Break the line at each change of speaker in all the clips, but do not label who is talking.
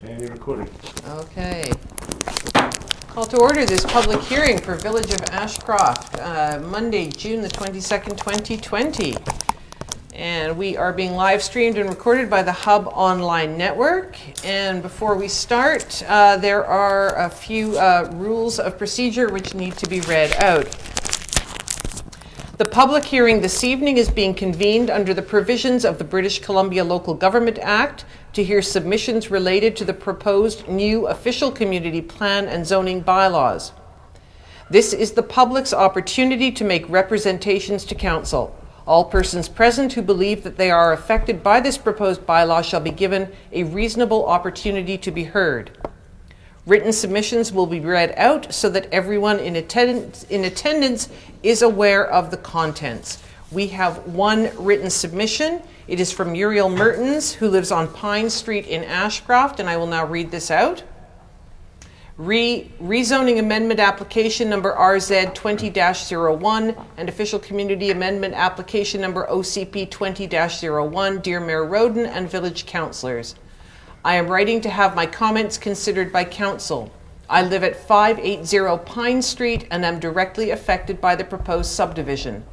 And you're recording.
Okay. Call to order this public hearing for Village of Ashcroft, Monday, June the 22nd, 2020. And we are being live streamed and recorded by the Hub Online Network. And before we start, there are a few rules of procedure which need to be read out. The public hearing this evening is being convened under the provisions of the British Columbia Local Government Act to hear submissions related to the proposed new official community plan and zoning bylaws. This is the public's opportunity to make representations to council. All persons present who believe that they are affected by this proposed bylaw shall be given a reasonable opportunity to be heard. Written submissions will be read out so that everyone in attendance is aware of the contents. We have one written submission. It is from Muriel Mertens, who lives on Pine Street in Ashcroft, and I will now read this out. Rezoning amendment application number RZ 20-01 and official community amendment application number OCP 20-01, Dear Mayor Roden and village councillors. I am writing to have my comments considered by council. I live at 580 Pine Street and am directly affected by the proposed subdivision.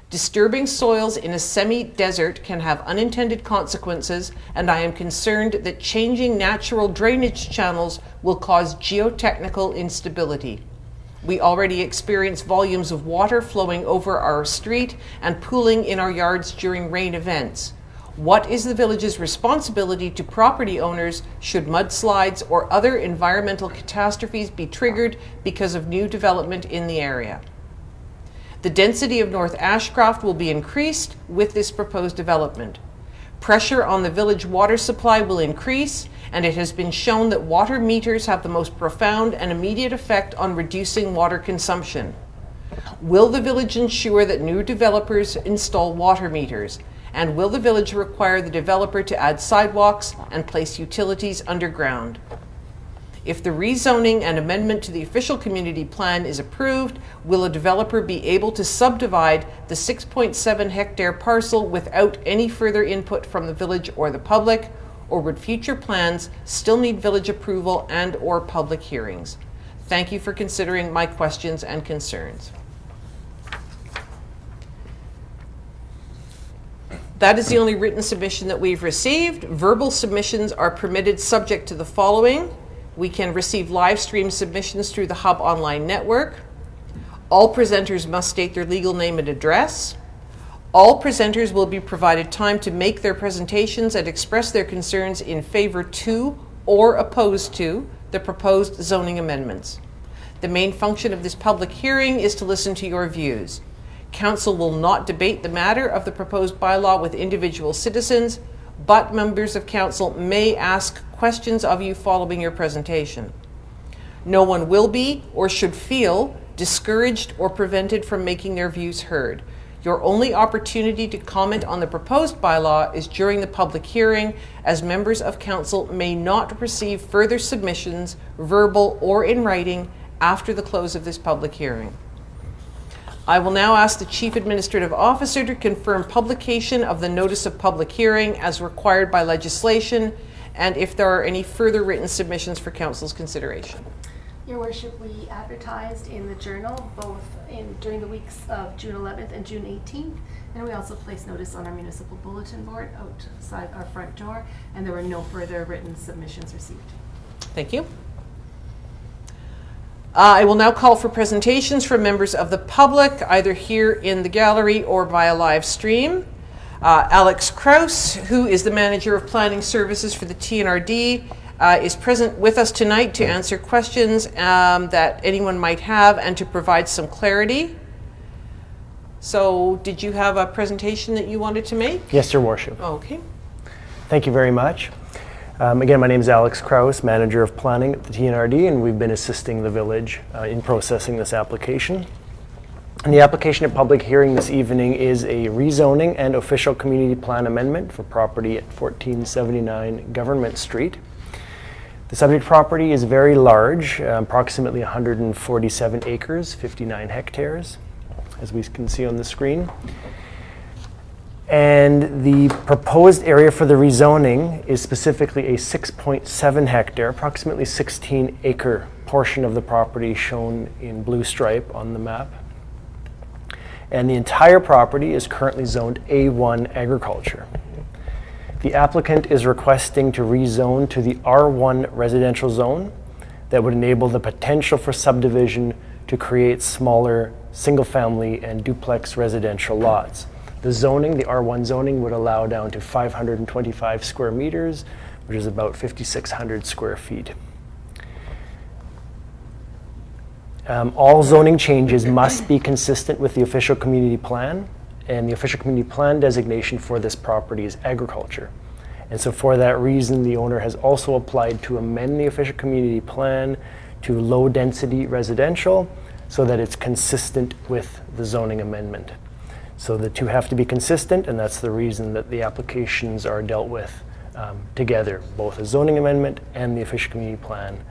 Disturbing soils in a semi-desert can have unintended consequences, and I am concerned that changing natural drainage channels will cause geotechnical instability. We already experience volumes of water flowing over our street and pooling in our yards during rain events. What is the village's responsibility to property owners should mudslides or other environmental catastrophes be triggered because of new development in the area? The density of North Ashcroft will be increased with this proposed development. Pressure on the village water supply will increase, and it has been shown that water meters have the most profound and immediate effect on reducing water consumption. Will the village ensure that new developers install water meters? And will the village require the developer to add sidewalks and place utilities underground? If the rezoning and amendment to the official community plan is approved, will a developer be able to subdivide the 6.7 hectare parcel without any further input from the village or the public, or would future plans still need village approval and or public hearings? Thank you for considering my questions and concerns. That is the only written submission that we've received. Verbal submissions are permitted subject to the following. We can receive live stream submissions through the Hub Online Network. All presenters must state their legal name and address. All presenters will be provided time to make their presentations and express their concerns in favor to or opposed to the proposed zoning amendments. The main function of this public hearing is to listen to your views. Council will not debate the matter of the proposed bylaw with individual citizens, but members of council may ask questions of you following your presentation. No one will be or should feel discouraged or prevented from making their views heard. Your only opportunity to comment on the proposed bylaw is during the public hearing, as members of council may not receive further submissions, verbal or in writing, after the close of this public hearing. I will now ask the Chief Administrative Officer to confirm publication of the Notice of Public Hearing as required by legislation, and if there are any further written submissions for Council's consideration.
Your Worship, we advertised in the Journal both during the weeks of June 11th and June 18th, and we also placed notice on our municipal bulletin board outside our front door, and there were no further written submissions received.
Thank you. I will now call for presentations from members of the public, either here in the gallery or via live stream. Alex Kraus, who is the Manager of Planning Services for the TNRD, is present with us tonight to answer questions that anyone might have and to provide some clarity. So, did you have a presentation that you wanted to make?
Yes, Your Worship.
Okay.
Thank you very much. Again, my name is Alex Kraus, Manager of Planning at the TNRD, and we've been assisting the village in processing this application. And the application at public hearing this evening is a rezoning and official community plan amendment for property at 1479 Government Street. The subject property is very large, approximately 147 acres, 59 hectares, as we can see on the screen. And the proposed area for the rezoning is specifically a 6.7 hectare, approximately 16 acre portion of the property shown in blue stripe on the map. And the entire property is currently zoned A1 agriculture. The applicant is requesting to rezone to the R1 residential zone that would enable the potential for subdivision to create smaller single-family and duplex residential lots. The zoning, the R1 zoning, would allow down to 525 square meters, which is about 5,600 square feet. All zoning changes must be consistent with the official community plan, and the official community plan designation for this property is agriculture. And so for that reason, the owner has also applied to amend the official community plan to low density residential so that it's consistent with the zoning amendment. So the two have to be consistent, and that's the reason that the applications are dealt with together, both a zoning amendment and the official community plan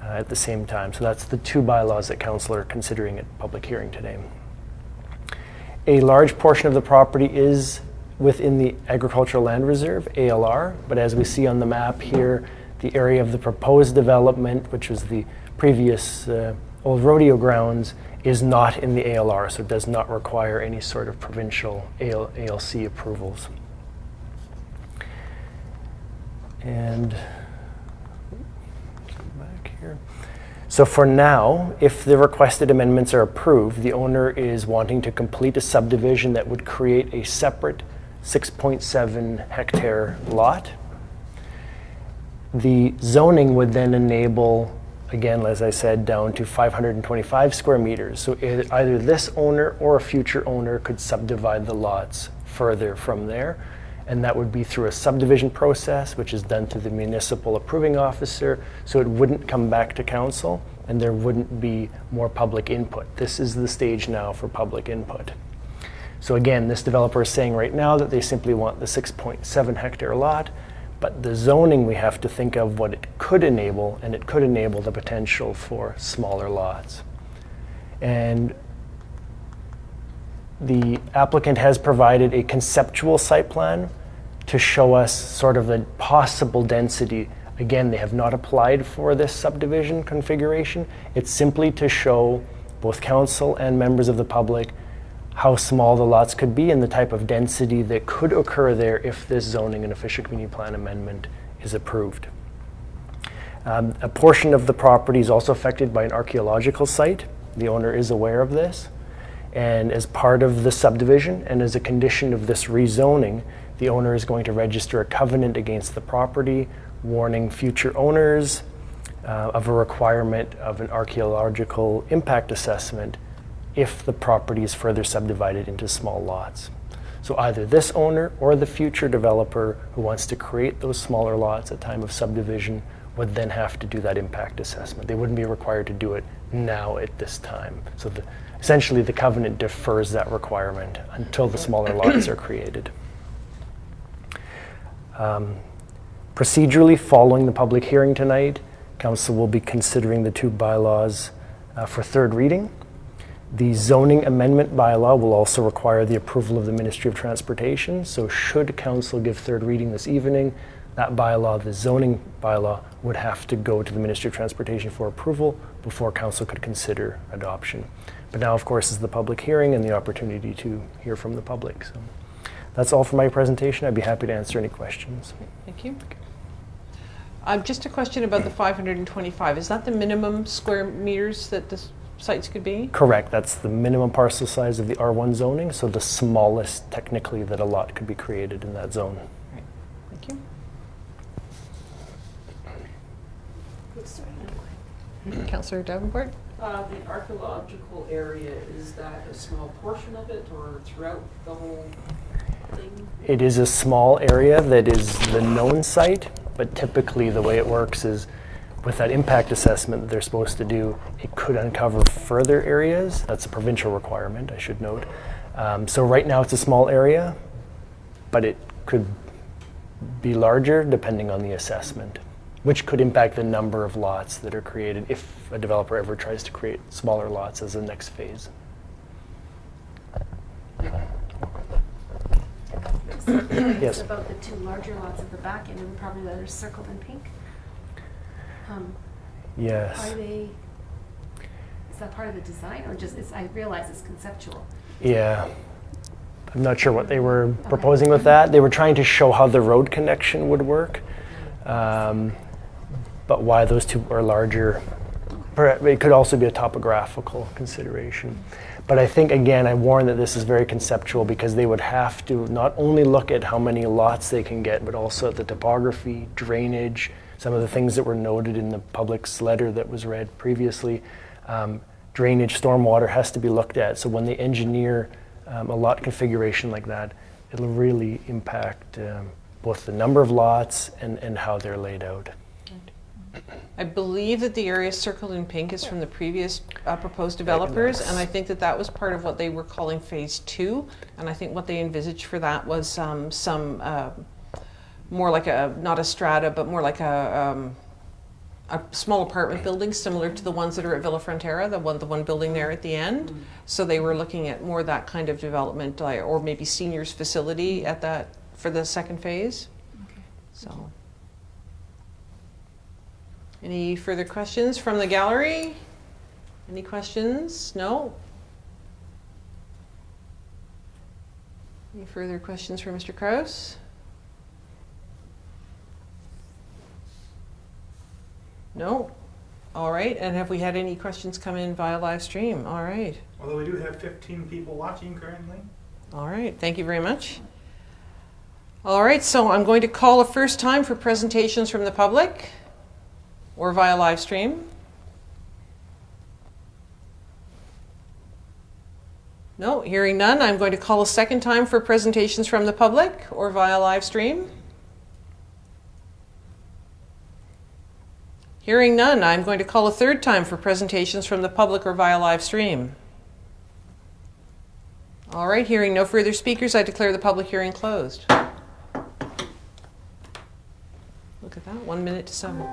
at the same time. So that's the two bylaws that Councillor are considering at public hearing today. A large portion of the property is within the Agricultural Land Reserve, ALR, but as we see on the map here, the area of the proposed development, which was the previous old rodeo grounds, is not in the ALR, so it does not require any sort of provincial ALC approvals. And let's go back here. So for now, if the requested amendments are approved, the owner is wanting to complete a subdivision that would create a separate 6.7 hectare lot. The zoning would then enable, again, as I said, down to 525 square meters. So either this owner or a future owner could subdivide the lots further from there. And that would be through a subdivision process, which is done through the municipal approving officer. So it wouldn't come back to council and there wouldn't be more public input. This is the stage now for public input. So again, this developer is saying right now that they simply want the 6.7 hectare lot. But the zoning, we have to think of what it could enable, and it could enable the potential for smaller lots. And the applicant has provided a conceptual site plan to show us sort of the possible density. Again, they have not applied for this subdivision configuration. It's simply to show both council and members of the public how small the lots could be and the type of density that could occur there if this zoning and official community plan amendment is approved. A portion of the property is also affected by an archaeological site. The owner is aware of this. And as part of the subdivision and as a condition of this rezoning, the owner is going to register a covenant against the property, warning future owners of a requirement of an archaeological impact assessment if the property is further subdivided into small lots. So either this owner or the future developer who wants to create those smaller lots at time of subdivision would then have to do that impact assessment. They wouldn't be required to do it now at this time. So essentially the covenant defers that requirement until the smaller lots are created. Procedurally, following the public hearing tonight, Council will be considering the two bylaws for third reading. The zoning amendment bylaw will also require the approval of the Ministry of Transportation. So should Council give third reading this evening, that bylaw, the zoning bylaw, would have to go to the Ministry of Transportation for approval before Council could consider adoption. But now, of course, is the public hearing and the opportunity to hear from the public. So that's all for my presentation. I'd be happy to answer any questions.
Thank you. Just a question about the 525. Is that the minimum square meters that the sites could be?
Correct. That's the minimum parcel size of the R1 zoning, so the smallest technically that a lot could be created in that zone.
Right. Thank you. Councillor Davenport?
The archaeological area, is that a small portion of it or throughout the whole thing?
It is a small area that is the known site, but typically the way it works is with that impact assessment that they're supposed to do, it could uncover further areas. That's a provincial requirement, I should note. So right now it's a small area, but it could be larger depending on the assessment, which could impact the number of lots that are created if a developer ever tries to create smaller lots as the next phase.
curious
Yes.
about the two larger lots at the back end, and probably that are circled in pink.
Yes.
Are they, is that part of the design, or just, I realize it's conceptual?
Yeah. I'm not sure what they were proposing with that. They were trying to show how the road connection would work. But why those two are larger, it could also be a topographical consideration. But I think, again, I warn that this is very conceptual, because they would have to not only look at how many lots they can get, but also at the topography, drainage, some of the things that were noted in the public's letter that was read previously. Drainage, stormwater has to be looked at. So when they engineer a lot configuration like that, it'll really impact both the number of lots and how they're laid out.
I believe that the area circled in pink is from the previous proposed developers, and I think that that was part of what they were calling phase 2, and I think what they envisaged for that was some more like a, not a strata, but more like a small apartment building similar to the ones that are at Villa Frontera, the one building there at the end. So they were looking at more that kind of development, or maybe seniors facility at that for the second phase.
Okay.
So. Any further questions from the gallery? Any questions? No? Any further questions for Mr. Krause? No? All right, and have we had any questions come in via live stream? All right.
Although we do have 15 people watching currently.
All right, thank you very much. All right, so I'm going to call a first time for presentations from the public or via live stream. No, hearing none, I'm going to call a second time for presentations from the public or via live stream. Hearing none, I'm going to call a third time for presentations from the public or via live stream. All right, hearing no further speakers, I declare the public hearing closed. Look at that, 1 minute to 7.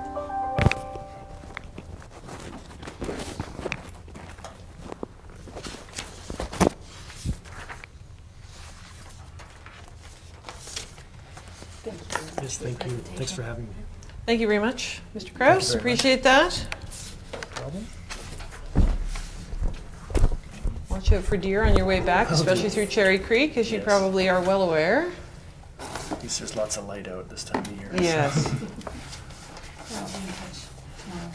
Yes, thank you. Thanks for having me.
Thank you very much, Mr. Krause. Appreciate that.
Problem?
Watch out for deer on your way back, especially through Cherry Creek, as you
Yes.
probably are well aware.
At least there's lots of light out this time of year.
Yes.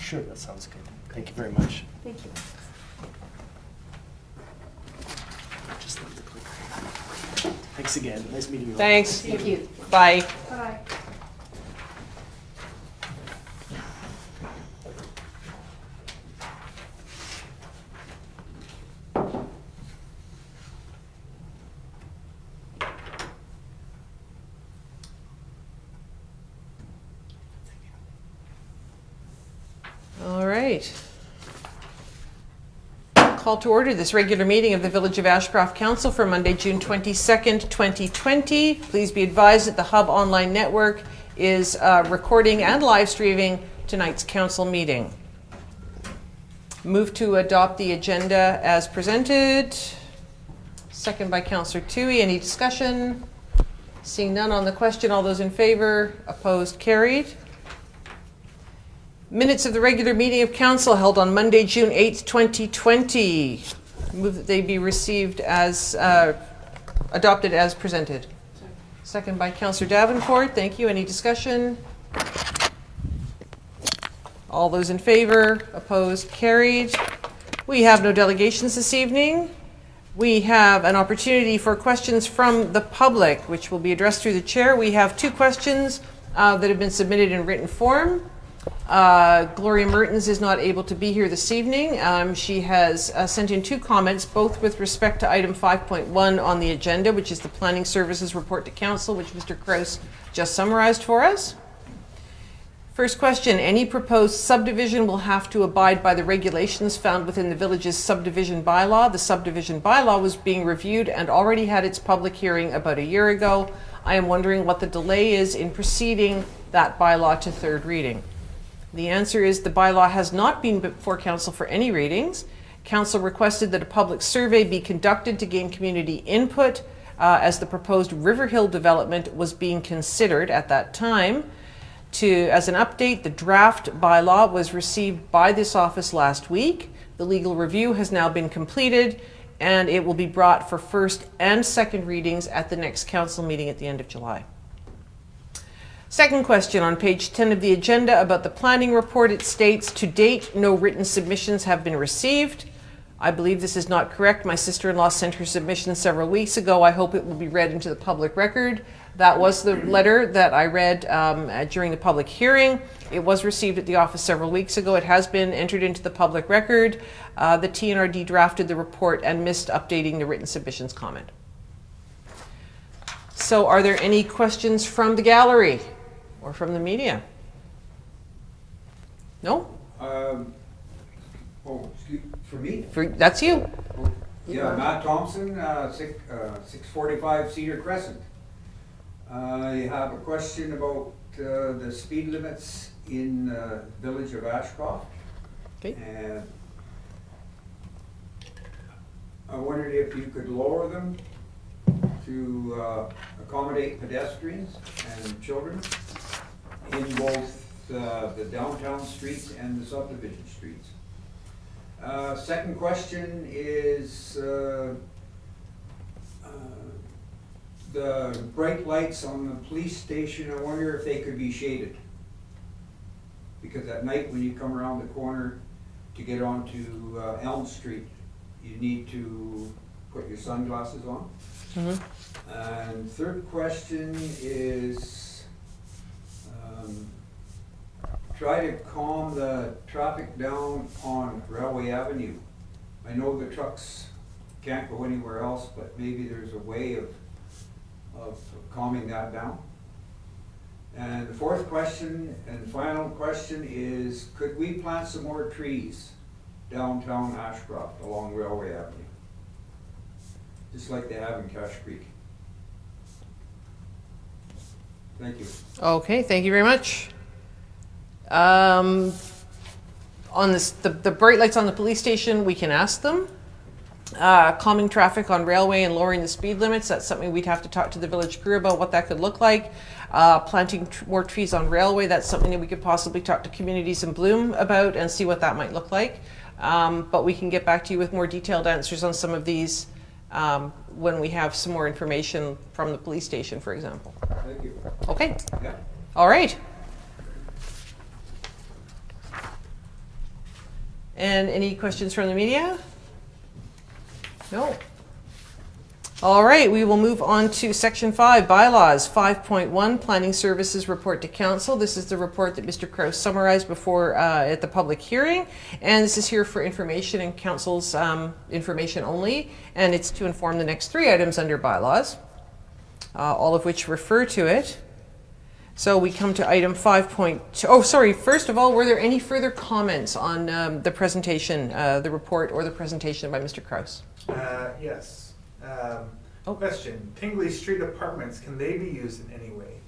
Sure, that sounds good. Thank you very much.
Thank you.
Just left the clicker. Thanks again. Nice meeting you all.
Thanks.
Thank you.
Bye.
Bye.
All right. Call to order this regular meeting of the Village of Ashcroft Council for Monday, June 22nd, 2020. Please be advised that the Hub Online Network is recording and live streaming tonight's council meeting. Move to adopt the agenda as presented. Second by Councillor Tuohey. Any discussion? Seeing none on the question, all those in favor, opposed, carried. Minutes of the regular meeting of council held on Monday, June 8th, 2020. Move that they be received as adopted as presented. Second by Councillor Davenport. Thank you. Any discussion? All those in favor, opposed, carried. We have no delegations this evening. We have an opportunity for questions from the public, which will be addressed through the chair. We have 2 questions that have been submitted in written form. Gloria Mertens is not able to be here this evening. She has sent in 2 comments, both with respect to item 5.1 on the agenda, which is the Planning Services Report to Council, which Mr. Krause just summarized for us. First question, any proposed subdivision will have to abide by the regulations found within the village's subdivision bylaw. The subdivision bylaw was being reviewed and already had its public hearing about a year ago. I am wondering what the delay is in proceeding that bylaw to 3rd reading. The answer is the bylaw has not been before council for any readings. Council requested that a public survey be conducted to gain community input. as the proposed River Hill development was being considered at that time. As an update, the draft bylaw was received by this office last week. The legal review has now been completed, and it will be brought for first and second readings at the next council meeting at the end of July. Second question on page 10 of the agenda about the planning report. It states, to date, no written submissions have been received. I believe this is not correct. My sister-in-law sent her submission several weeks ago. I hope it will be read into the public record. That was the letter that I read during the public hearing. It was received at the office several weeks ago. It has been entered into the public record. The TNRD drafted the report and missed updating the written submissions comment. So are there any questions from the gallery or from the media? No?
For me?
That's you.
Yeah, Matt Thompson, 645 Cedar Crescent. I have a question about the speed limits in the village of Ashcroft.
Okay.
And I wondered if you could lower them to accommodate pedestrians and children in both the downtown streets and the subdivision streets. Second question is the bright lights on the police station. I wonder if they could be shaded, because at night when you come around the corner to get onto Elm Street, you need to put your sunglasses on. Mm-hmm. And third question is try to calm the traffic down on Railway Avenue. I know the trucks can't go anywhere else, but maybe there's a way of calming that down. And the fourth question and final question is, could we plant some more trees downtown Ashcroft along Railway Avenue, just like they have in Cache Creek? Thank you.
Okay, thank you very much. On this, the bright lights on the police station, we can ask them. Calming traffic on Railway and lowering the speed limits, that's something we'd have to talk to the village crew about what that could look like. Planting more trees on Railway, that's something that we could possibly talk to Communities in Bloom about and see what that might look like. But we can get back to you with more detailed answers on some of these when we have some more information from the police station, for example.
Thank you.
Okay.
Yeah.
All right. And any questions from the media? No. All right, we will move on to Section 5, Bylaws. 5.1, Planning Services Report to Council. This is the report that Mr. Krause summarized before at the public hearing. And this is here for information and Council's information only. And it's to inform the next 3 items under Bylaws, all of which refer to it. So we come to item 5.2. Oh, sorry. First of all, were there any further comments on the presentation, the report, or the presentation by Mr. Krause?
Yes. Question, Tingley Street Apartments, can they be used in any way?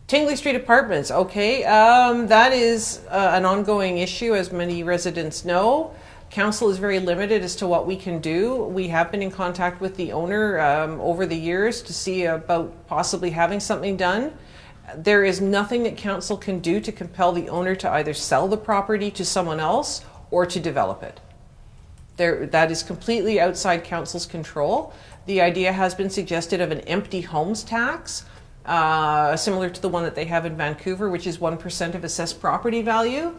Tingley Street Apartments, okay. That is an ongoing issue, as many residents know. Council is very limited as to what we can do. We have been in contact with the owner over the years to see about possibly having something done. There is nothing that council can do to compel the owner to either sell the property to someone else or to develop it. That is completely outside council's control. The idea has been suggested of an empty homes tax, similar to the one that they have in Vancouver, which is 1% of assessed property value.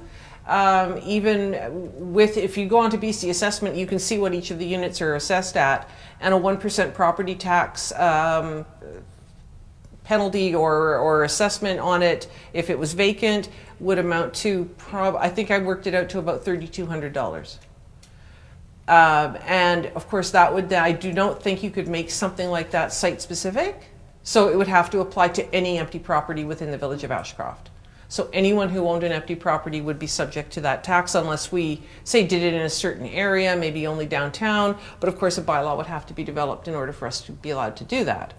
Even with, if you go onto BC Assessment, you can see what each of the units are assessed at, and a 1% property tax penalty or assessment on it, if it was vacant, would amount to, I think I worked it out to about $3,200. And of course that would, I do not think you could make something like that site specific. So it would have to apply to any empty property within the village of Ashcroft. So anyone who owned an empty property would be subject to that tax unless we, say, did it in a certain area, maybe only downtown. But of course a bylaw would have to be developed in order for us to be allowed to do that.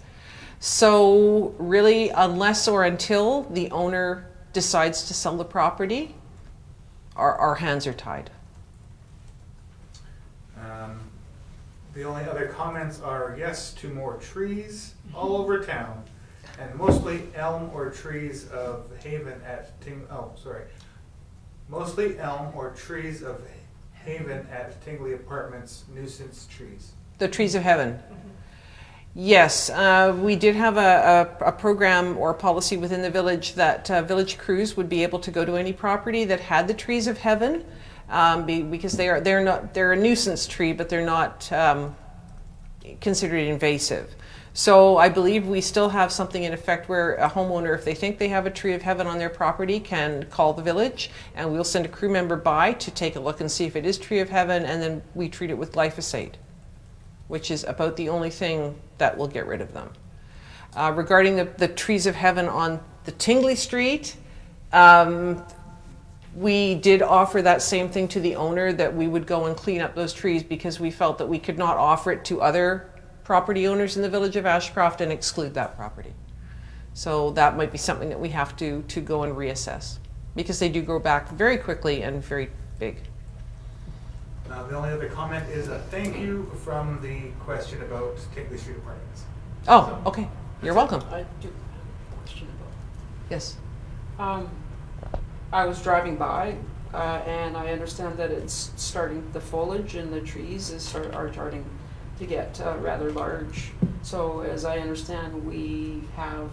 So really, unless or until the owner decides to sell the property, our hands are tied.
The only other comments are yes to more trees all over town, and mostly elm or trees of Haven at mostly elm or trees of Haven at Tingley Apartments nuisance trees.
The trees of heaven. Yes, we did have a program or a policy within the village that village crews would be able to go to any property that had the trees of heaven, because they're a nuisance tree, but they're not considered invasive. So I believe we still have something in effect where a homeowner, if they think they have a tree of heaven on their property, can call the village, and we'll send a crew member by to take a look and see if it is tree of heaven, and then we treat it with glyphosate, which is about the only thing that will get rid of them. Regarding the trees of heaven on the Tingley Street, we did offer that same thing to the owner, that we would go and clean up those trees, because we felt that we could not offer it to other property owners in the village of Ashcroft and exclude that property. So that might be something that we have to go and reassess, because they do grow back very quickly and very big.
The only other comment is a thank you from the question about Tingley Street Apartments.
Oh, okay. You're welcome.
I do have a question about.
Yes.
I was driving by, and I understand that it's starting, the foliage in the trees are starting to get rather large. So as I understand, we have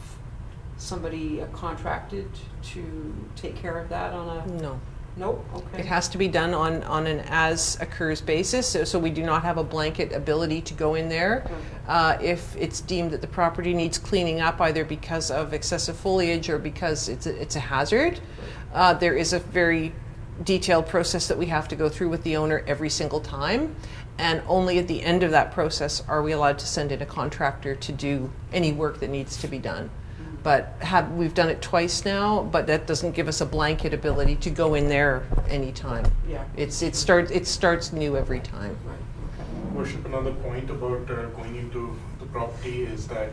somebody contracted to take care of that on a...
No.
Nope, okay.
It has to be done on an as occurs basis, so we do not have a blanket ability to go in there. If it's deemed that the property needs cleaning up, either because of excessive foliage or because it's a hazard, there is a very detailed process that we have to go through with the owner every single time, and only at the end of that process are we allowed to send in a contractor to do any work that needs to be done. But we've done it twice now, but that doesn't give us a blanket ability to go in there anytime.
Yeah.
It starts new every time.
Right, okay.
Worship, another point about going into the property is that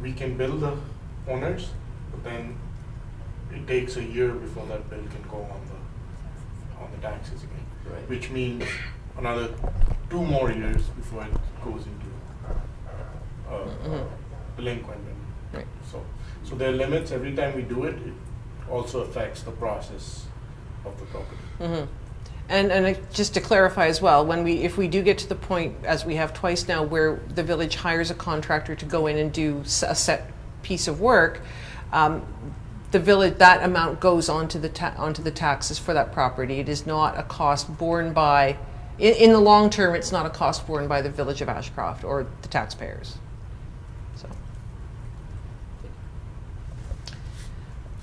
we can bill the owners, but then it takes a year before that bill can go on the taxes again.
Right.
Which means another 2 more years before it goes into delinquent.
Right.
So there are limits. Every time we do it, it also affects the process of the property.
Mm-hmm. And just to clarify as well, if we do get to the point, as we have twice now, where the village hires a contractor to go in and do a set piece of work, the village, that amount goes onto the taxes for that property. It is not a cost borne by, in the long term, it's not a cost borne by the village of Ashcroft or the taxpayers.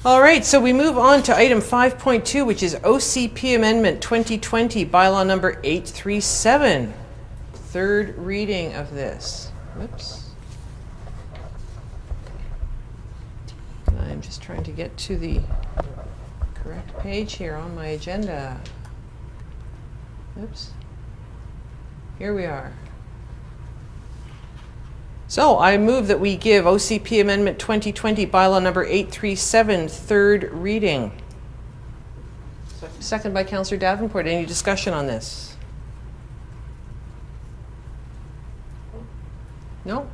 All right, so we move on to item 5.2, which is OCP Amendment 2020, Bylaw number 837. Third reading of this. Whoops. I'm just trying to get to the correct page here on my agenda. Oops. Here we are. So I move that we give OCP Amendment 2020, Bylaw number 837, third reading. Second by Councillor Davenport. Any discussion on this? No?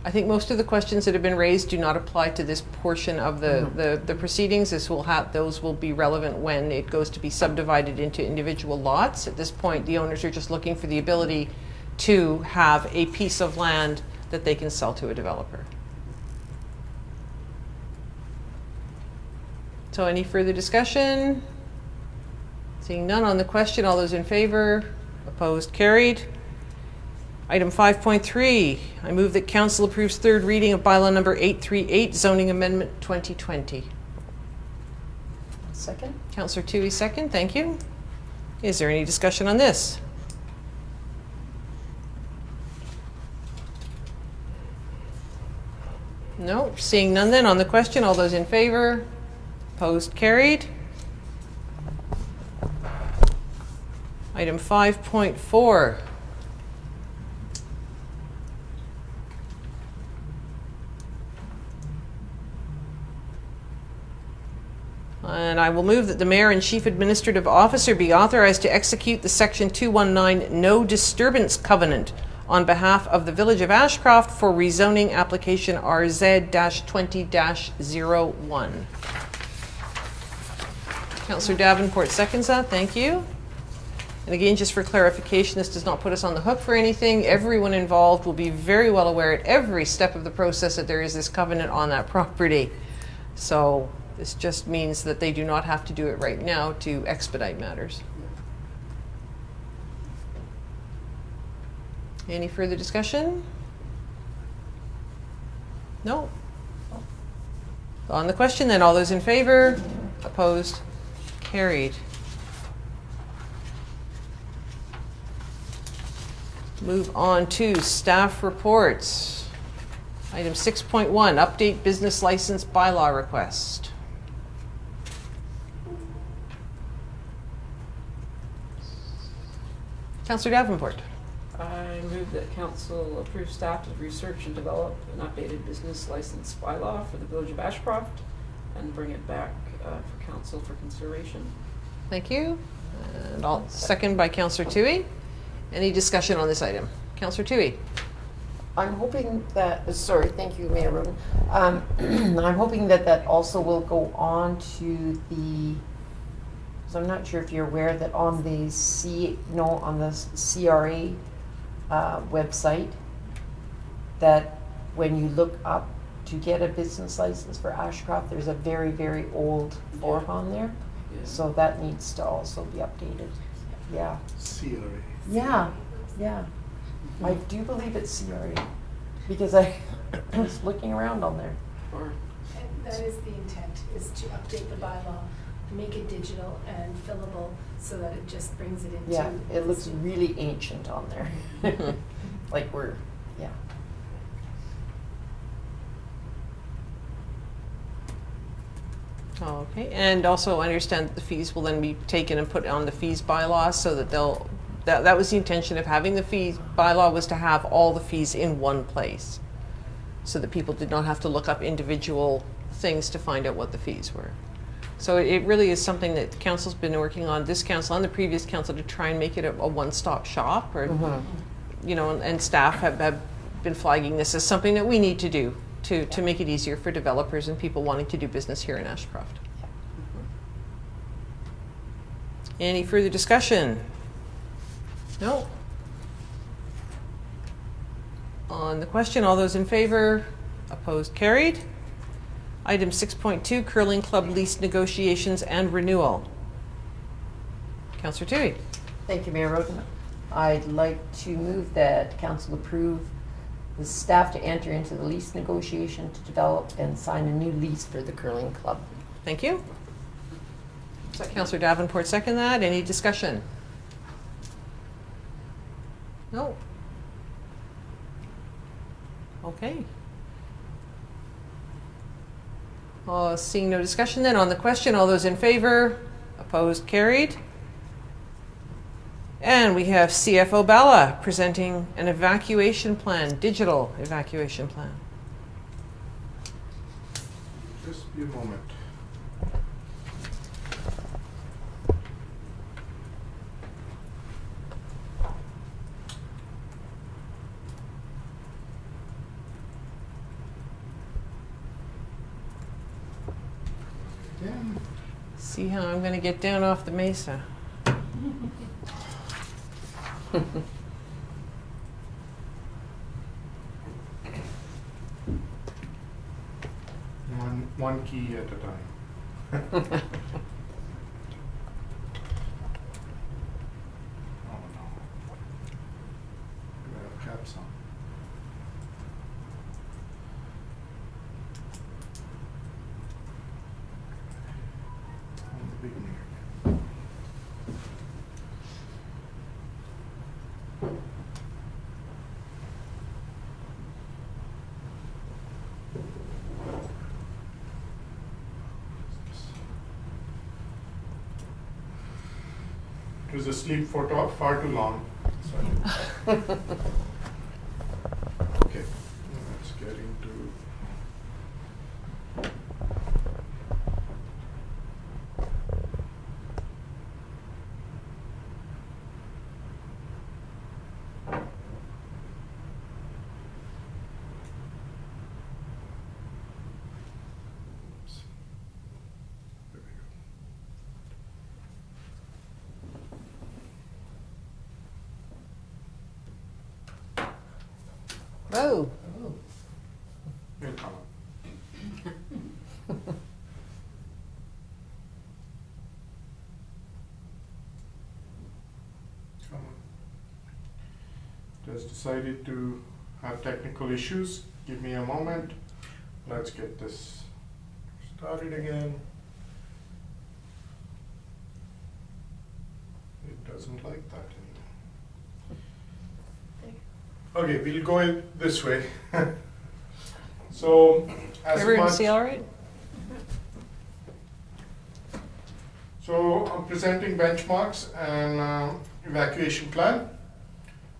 I think most of the questions that have been raised do not apply to this portion of the proceedings. Those will be relevant when it goes to be subdivided into individual lots. At this point, the owners are just looking for the ability to have a piece of land that they can sell to a developer. So any further discussion? Seeing none on the question, all those in favor? Opposed? Carried. Item 5.3, I move that Council approves third reading of Bylaw number 838, Zoning Amendment 2020.
Second?
Councillor Tuohey, second. Thank you. Is there any discussion on this? No, seeing none then on the question, all those in favor? Opposed? Carried. Item 5.4. And I will move that the mayor and chief administrative officer be authorized to execute the Section 219 No Disturbance Covenant on behalf of the Village of Ashcroft for rezoning application RZ-20-01. Councillor Davenport seconds that. Thank you. And again, just for clarification, this does not put us on the hook for anything. Everyone involved will be very well aware at every step of the process that there is this covenant on that property. So this just means that they do not have to do it right now to expedite matters. Any further discussion? No? On the question then, all those in favor? Opposed? Carried. Move on to staff reports. Item 6.1, update business license bylaw request. Councillor Davenport.
I move that council approve staff to research and develop an updated business license bylaw for the Village of Ashcroft and bring it back for council for consideration.
Thank you. And I'll second by Councillor Tuohey. Any discussion on this item? Councillor Tuohey.
I'm hoping that, sorry, thank you, Mayor Roden. I'm hoping that that also will go on to the, because I'm not sure if you're aware that on the CRA website, that when you look up to get a business license for Ashcroft, there's a very, very old form on there.
Yeah.
So that needs to also be updated. Yeah.
CRA.
Yeah, yeah. I do believe it's CRA because I was looking around on there.
Or
And that is the intent, is to update the bylaw, make it digital and fillable so that it just brings it into.
Yeah, it looks really ancient on there. Like we're, yeah.
Okay, and also I understand that the fees will then be taken and put on the fees bylaw so that they'll, that was the intention of having the fees bylaw, was to have all the fees in one place so that people did not have to look up individual things to find out what the fees were. So it really is something that council's been working on, this council and the previous council, to try and make it a one-stop shop, or you know, and staff have been flagging this as something that we need to do to make it easier for developers and people wanting to do business here in Ashcroft. Any further discussion? No? On the question, all those in favor? Opposed? Carried. Item 6.2, Curling Club lease negotiations and renewal. Councillor Tuohey.
Thank you, Mayor Roden. I'd like to move that council approve the staff to enter into the lease negotiation to develop and sign a new lease for the curling club.
Thank you. Councillor Davenport second that. Any discussion? No. Okay. Seeing no discussion then, on the question, all those in favor? Opposed? Carried. And we have CFO Bhalla presenting an evacuation plan, digital evacuation plan.
Just be a moment. Yeah.
See how I'm going to get down off the mesa.
One key at a time. Oh no. We have caps on. On the beginning again. It was asleep for far too long. Sorry. Okay, let's get into
Oh,
You'll come up. Come on. Just decided to have technical issues. Give me a moment. Let's get this started again. It doesn't like that anymore. Okay, we'll go in this way. So, as
everyone
much,
see all right?
so I'm presenting benchmarks and evacuation plan.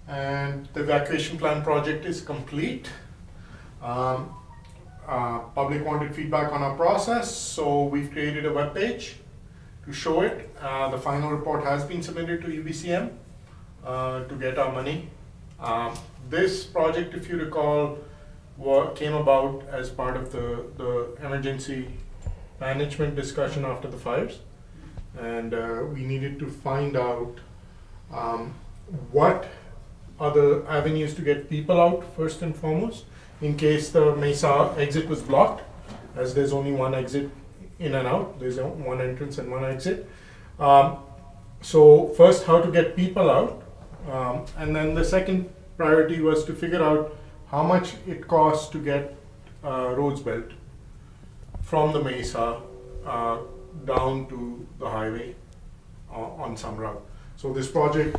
And the evacuation plan project is complete. Public wanted feedback on our process, so we've created a web page to show it. The final report has been submitted to UBCM to get our money. This project, if you recall, came about as part of the emergency management discussion after the fires. And we needed to find out what are the avenues to get people out first and foremost, in case the Mesa exit was blocked, as there's only one exit in and out. There's one entrance and one exit. So first, how to get people out. And then the second priority was to figure out how much it costs to get roads built from the Mesa down to the highway on some route. So this project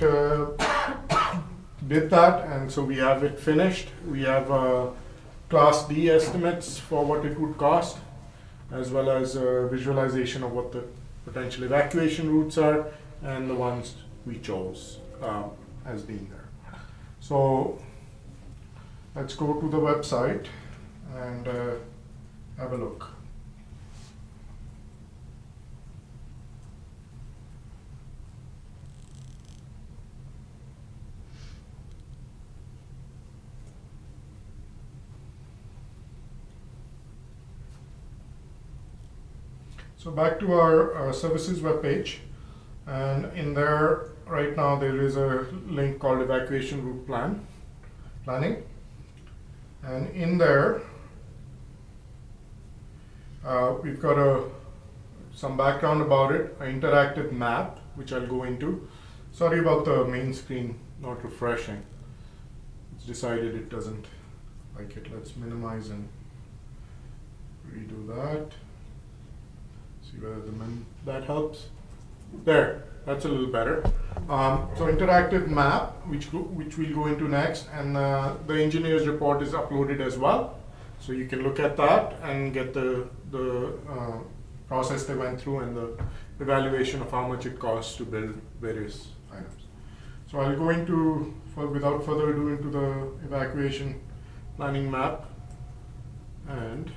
did that, and so we have it finished. We have Class D estimates for what it would cost, as well as visualization of what the potential evacuation routes are and the ones we chose as being there. So let's go to the website and have a look. So back to our services webpage, and in there right now there is a link called evacuation route planning, and in there we've got some background about it, an interactive map which I'll go into. Sorry about the main screen not refreshing. It's decided it doesn't like it. Let's minimize and redo that. See whether that helps. There, that's a little better. So interactive map, which we'll go into next, and the engineer's report is uploaded as well. So you can look at that and get the process they went through and the evaluation of how much it costs to build various items. So I'll go into, without further ado, into the evacuation planning map, and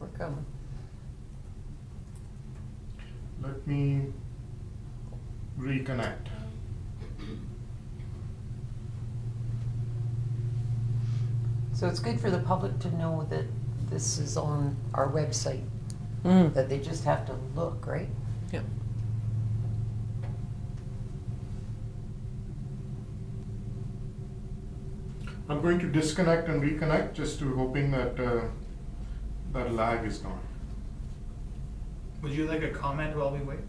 We're coming.
let me reconnect.
So it's good for the public to know that this is on our website, that they just have to look, right?
Yeah.
I'm going to disconnect and reconnect, just to hoping that that lag is gone.
Would you like a comment while we wait?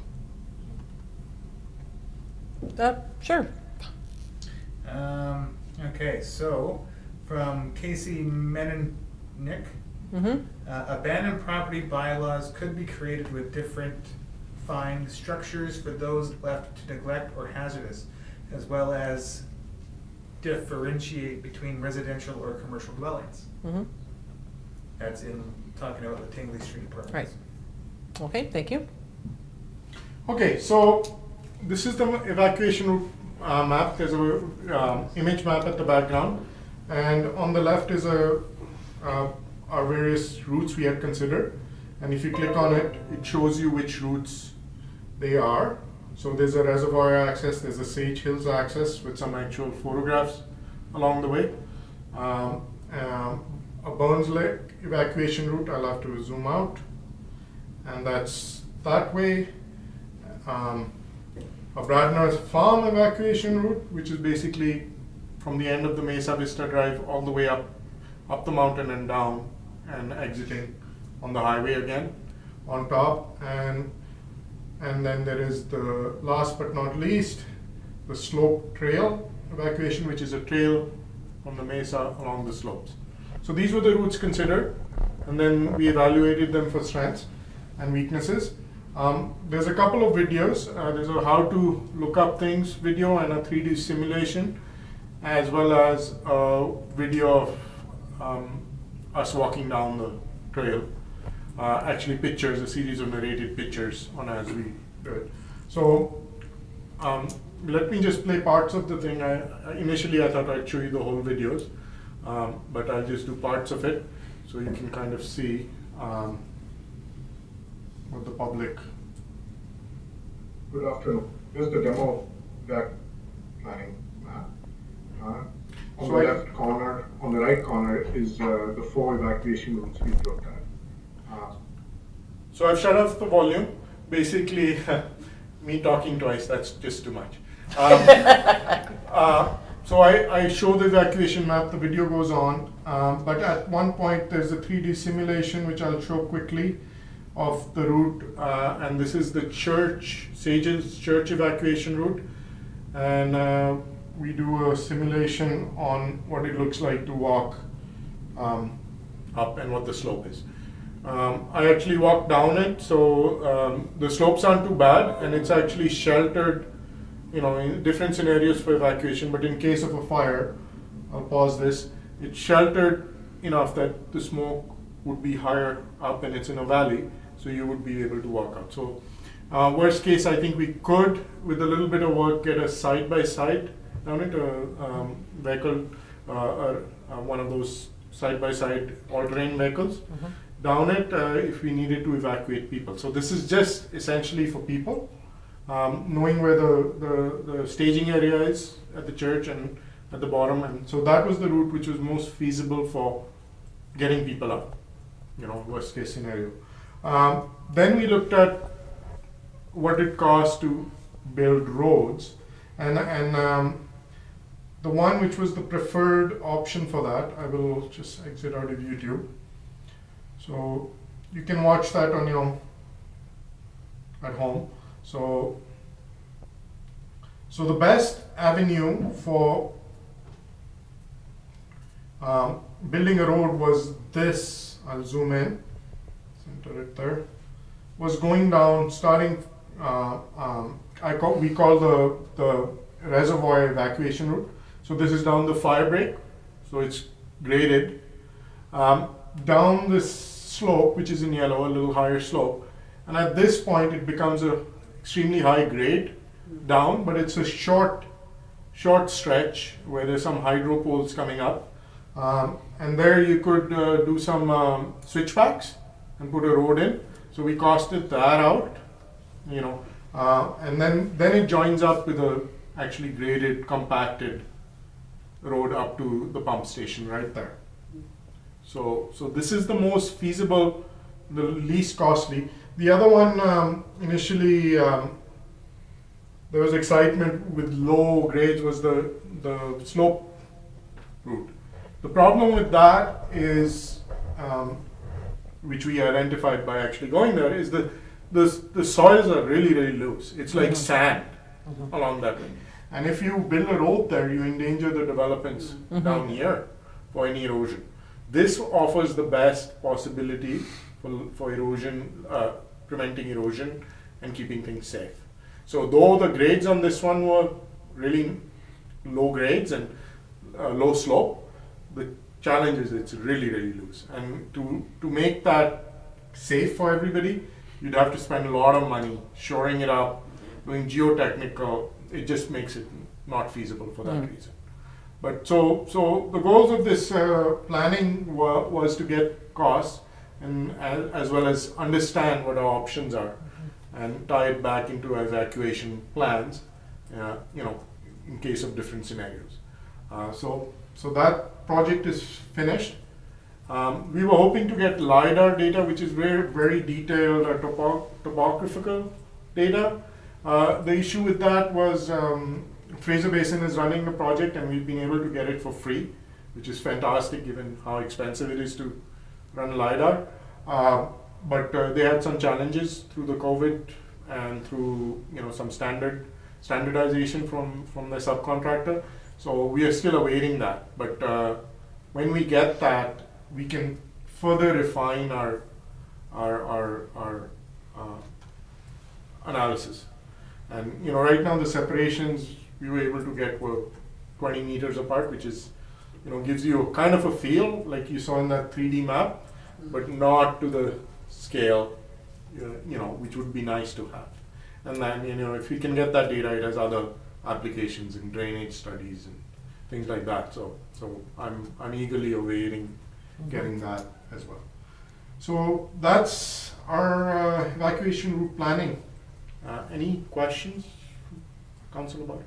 Sure.
Okay, so from Casey Meninick, abandoned property bylaws could be created with different defined structures for those left to neglect or hazardous, as well as differentiate between residential or commercial dwellings. That's in talking about the Tingley Street apartments.
Right. Okay, thank you.
Okay, so this is the evacuation route map. There's a image map at the background, and on the left is our various routes we had considered. And if you click on it, it shows you which routes they are. So there's a reservoir access, there's a Sage Hills access with some actual photographs along the way. A Burns Lake evacuation route, I'll have to zoom out, and that's that way. a Bradner's Farm evacuation route, which is basically from the end of the Mesa Vista Drive all the way up the mountain and down, and exiting on the highway again on top. And then there is the last but not least, the slope trail evacuation, which is a trail from the mesa along the slopes. So these were the routes considered, and then we evaluated them for strengths and weaknesses. There's a couple of videos. There's a how to look up things video and a 3D simulation, as well as a video of us walking down the trail. Actually pictures, a series of narrated pictures on as we do it. So let me just play parts of the thing. Initially I thought I'd show you the whole videos, but I'll just do parts of it so you can kind of see what the public.
Good afternoon. This is the demo that planning map. On
So
the left corner, on the right corner is the 4 evacuation routes we've looked at.
So I've shut off the volume. Basically, me talking twice, that's just too much. So I show the evacuation map, the video goes on, but at one point there's a 3D simulation which I'll show quickly of the route, and this is the Sages Church evacuation route, and we do a simulation on what it looks like to walk up and what the slope is. I actually walked down it, so the slopes aren't too bad, and it's actually sheltered, in different scenarios for evacuation, but in case of a fire, I'll pause this, it's sheltered enough that the smoke would be higher up and it's in a valley, so you would be able to walk out. So worst case, I think we could, with a little bit of work, get a side-by-side down it, a vehicle, one of those side-by-side all-terrain vehicles, down it if we needed to evacuate people. So this is just essentially for people, knowing where the staging area is at the church and at the bottom. And so that was the route which was most feasible for getting people up, worst case scenario. Then we looked at what it cost to build roads, and the one which was the preferred option for that, I will just exit out of YouTube. So you can watch that on at home. So the best avenue for building a road was this. I'll zoom in, center it there. Was going down, starting. We call the reservoir evacuation route. So this is down the fire break. So it's graded down this slope, which is in yellow, a little higher slope. And at this point, it becomes a extremely high grade down, but it's a short stretch where there's some hydro poles coming up. And there you could do some switchbacks and put a road in. So we costed that out, and then it joins up with a actually graded, compacted road up to the pump station right there. So this is the most feasible, the least costly. The other one, initially, there was excitement with low grades, was the slope route. The problem with that is, which we identified by actually going there, is the soils are really, really loose. It's like sand along that way. And if you build a road there, you endanger the developments down here for any erosion. This offers the best possibility for erosion, preventing erosion and keeping things safe. So though the grades on this one were really low grades and low slope, the challenge is it's really, really loose. And to make that safe for everybody, you'd have to spend a lot of money shoring it up, doing geotechnical. It just makes it not feasible for that reason. But so the goals of this planning was to get costs and as well as understand what our options are and tie it back into evacuation plans, in case of different scenarios. So that project is finished. We were hoping to get LiDAR data, which is very, very detailed topographical data. The issue with that was Fraser Basin is running the project and we've been able to get it for free, which is fantastic given how expensive it is to run LiDAR. But they had some challenges through the COVID and through some standardization from the subcontractor. So we are still awaiting that. But when we get that, we can further refine our analysis. And right now the separations we were able to get were 20 meters apart, which is gives you a kind of a feel like you saw in that 3D map, but not to the scale which would be nice to have. And then if we can get that data, it has other applications in drainage studies and things like that. So I'm eagerly awaiting getting that as well. So that's our evacuation route planning. Any questions, Councillor Bhalla?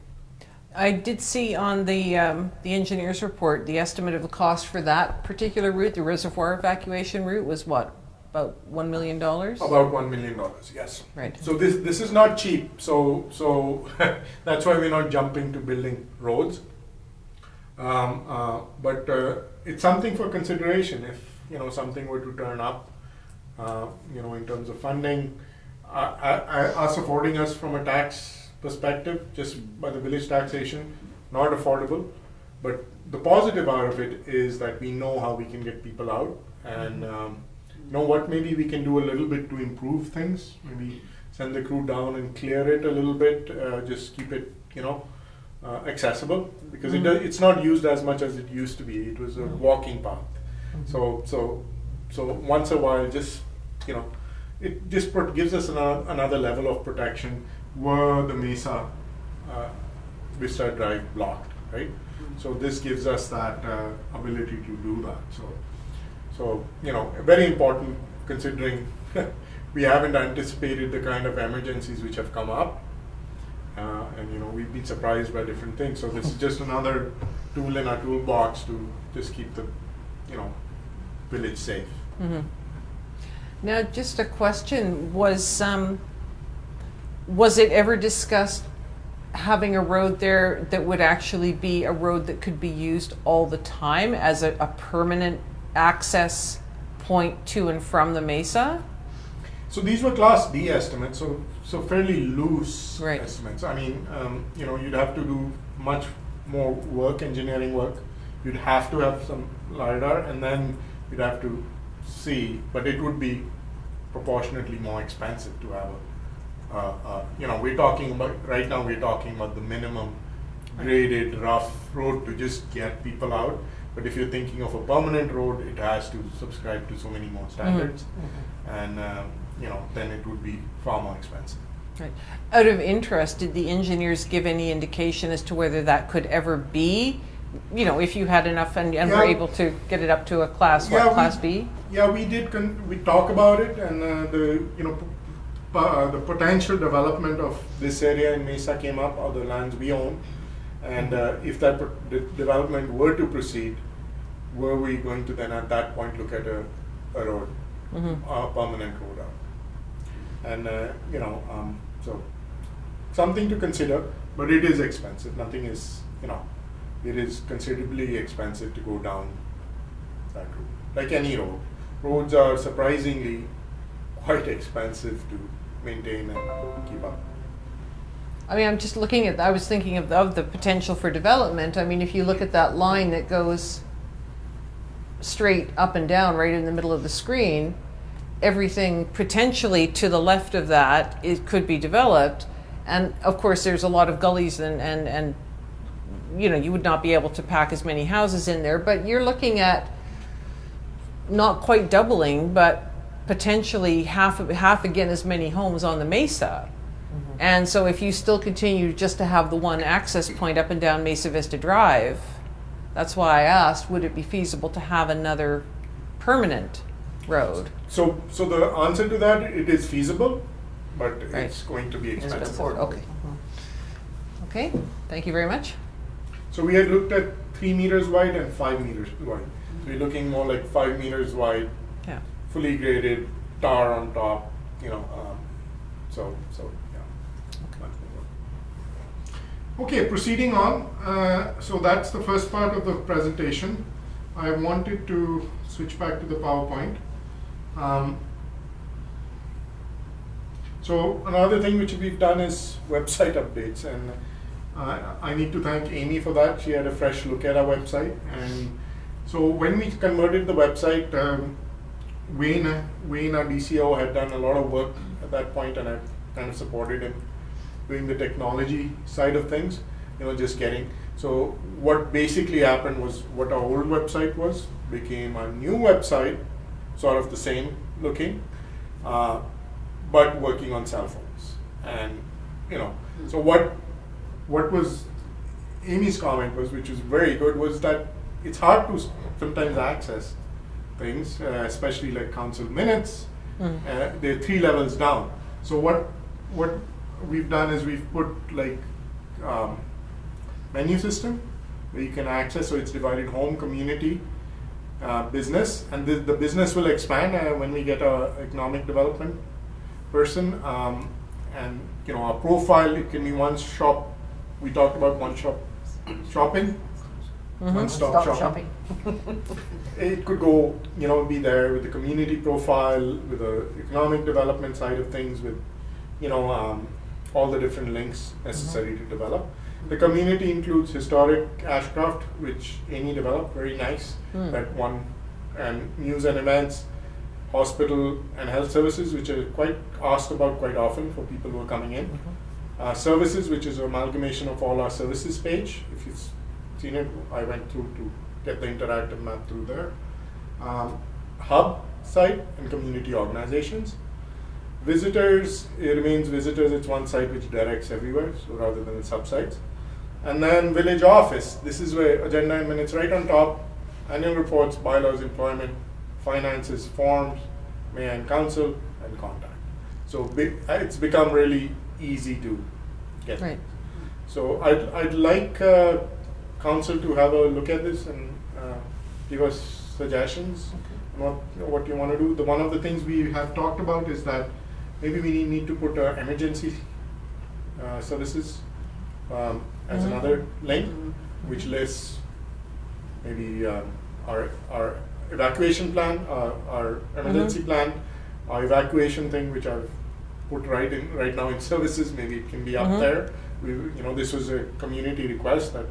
I did see on the engineer's report, the estimate of the cost for that particular route, the reservoir evacuation route, was what? About $1 million?
About $1 million, yes.
Right.
So this is not cheap. So that's why we're not jumping to building roads. But it's something for consideration if something were to turn up. In terms of funding, us affording us from a tax perspective, just by the village taxation, not affordable. But the positive out of it is that we know how we can get people out, and know what maybe we can do a little bit to improve things. Maybe send the crew down and clear it a little bit, just keep it accessible, because it's not used as much as it used to be. It was a walking path. So once a while, just it just gives us another level of protection were the Mesa Vista Drive blocked, right? So this gives us that ability to do that. So very important, considering we haven't anticipated the kind of emergencies which have come up, and we've been surprised by different things. So this is just another tool in our toolbox to just keep the village safe.
Mm-hmm. Now, just a question: was it ever discussed having a road there that would actually be a road that could be used all the time as a permanent access point to and from the Mesa?
So these were Class D estimates, so fairly loose
Right.
estimates. I mean, you'd have to do much more work, engineering work. You'd have to have some LiDAR, and then you'd have to see, but it would be proportionately more expensive to have we're talking about, right now we're talking about the minimum graded rough road to just get people out. But if you're thinking of a permanent road, it has to subscribe to so many more standards, and then it would be far more expensive.
Right. Out of interest, did the engineers give any indication as to whether that could ever be, if you had enough and were able to get it up to a class, Class B?
Yeah, we did. We talk about it, and the potential development of this area in Mesa came up, or the lands we own, and if that development were to proceed, were we going to then at that point look at a road, a permanent road out? And so something to consider, but it is expensive. Nothing is, it is considerably expensive to go down that route. Like any road, roads are surprisingly quite expensive to maintain and keep up.
I mean, I'm just looking at, I was thinking of the potential for development. I mean, if you look at that line that goes straight up and down right in the middle of the screen, everything potentially to the left of that, it could be developed. And of course, there's a lot of gullies and you would not be able to pack as many houses in there, but you're looking at not quite doubling, but potentially half again as many homes on the Mesa. And so if you still continue just to have the one access point up and down Mesa Vista Drive, that's why I asked, would it be feasible to have another permanent road?
So the answer to that, it is feasible, but it's going to be expensive.
Okay. Okay, thank you very much.
So we had looked at 3 meters wide and 5 meters wide. So we're looking more like 5 meters wide, fully graded, tar on top, so yeah.
Okay, proceeding on. So that's the first part of the presentation. I wanted to switch back to the PowerPoint. So another thing which we've done is website updates, and I need to thank Amy for that. She had a fresh look at our website, and so when we converted the website, Wayne, our DCO, had done a lot of work at that point, and I kind of supported him doing the technology side of things, just getting. So what basically happened was what our old website was became a new website, sort of the same looking, but working on cell phones. And so what was Amy's comment was, which was very good, was that it's hard to sometimes access things, especially like council minutes. They're 3 levels down. So what we've done is we've put like menu system where you can access. So it's divided home, community, business, and the business will expand when we get a economic development person. And our profile, it can be one shop. We talked about one shop shopping. One-stop shopping. It could go, be there with the community profile, with the economic development side of things, with, all the different links necessary to develop. The community includes historic Ashcroft, which Amy developed, very nice, that one, and news and events, hospital and health services, which are quite asked about quite often for people who are coming in. Services, which is an amalgamation of all our services page. If you've seen it, I went through to get the interactive map through there. Hub site and community organizations. Visitors, it remains visitors, it's one site which directs everywhere, so rather than sub-sites. And then village office, this is where agenda and minutes right on top, annual reports, bylaws, employment, finances, forms, mayor and council, and contact. So it's become really easy to get.
Right.
So I'd like council to have a look at this and give us suggestions on what you want to do. One of the things we have talked about is that maybe we need to put emergency services as another link, which lists maybe our evacuation plan, our emergency plan, our evacuation thing, which I've put right now in services. Maybe it can be up there. This was a community request that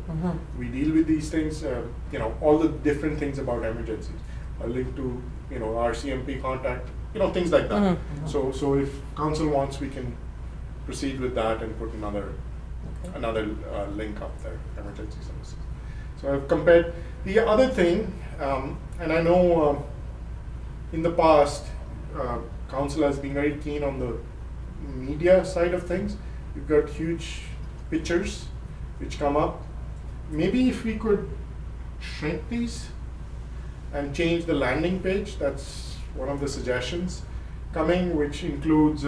we deal with these things. All the different things about emergencies. A link to our CMP contact. Things like that. So if council wants, we can proceed with that and put another link up there, emergency services. So I've compared the other thing, and I know in the past, council has been very keen on the media side of things. We've got huge pictures which come up. Maybe if we could shrink these and change the landing page, that's one of the suggestions coming, which includes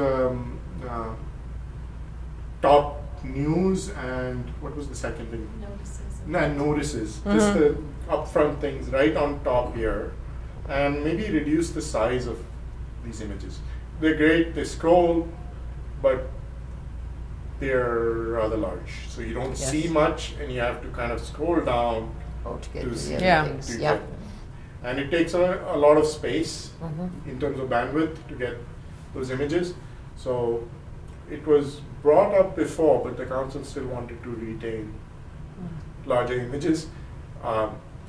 top news and what was the second thing? Notices. Just the upfront things right on top here, and maybe reduce the size of these images. They're great, they scroll, but they're rather large. So you don't see much, and you have to kind of scroll down
to get
to see.
things.
And it takes a lot of space in terms of bandwidth to get those images. So it was brought up before, but the council still wanted to retain larger images.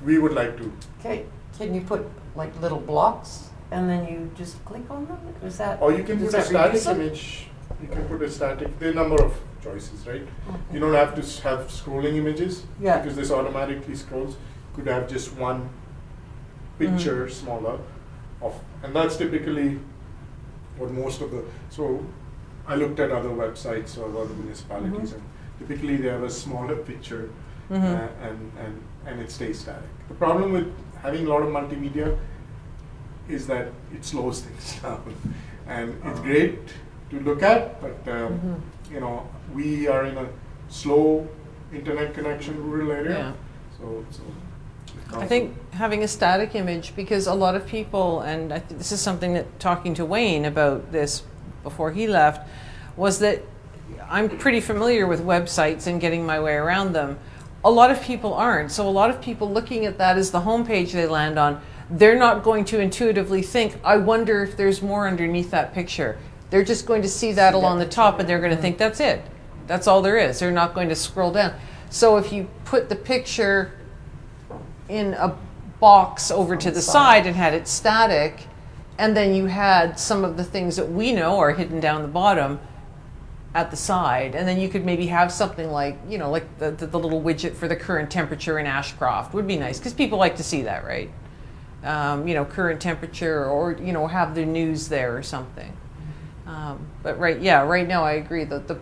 We would like to.
Okay, can you put like little blocks and then you just click on them? Is that?
Or you can
does
put a
that
static
reduce them?
image. You can put a static. There are a number of choices, right? You don't have to have scrolling images because this automatically scrolls. Could have just one picture smaller and that's typically what most of the. So I looked at other websites or other municipalities, and typically they have a smaller picture and it stays static. The problem with having a lot of multimedia is that it slows things down, and it's great to look at, but we are in a slow internet connection rural area, so
I think having a static image, because a lot of people, and this is something that talking to Wayne about this before he left, was that I'm pretty familiar with websites and getting my way around them. A lot of people aren't. So a lot of people looking at that as the homepage they land on, they're not going to intuitively think, I wonder if there's more underneath that picture. They're just going to see that along the top and they're going to think that's it. That's all there is. They're not going to scroll down. So if you put the picture in a box over to the side and had it static, and then you had some of the things that we know are hidden down the bottom at the side, and then you could maybe have something like, you know, like the little widget for the current temperature in Ashcroft would be nice, because people like to see that, right? You know, current temperature, or, you know, have the news there or something. But right now I agree that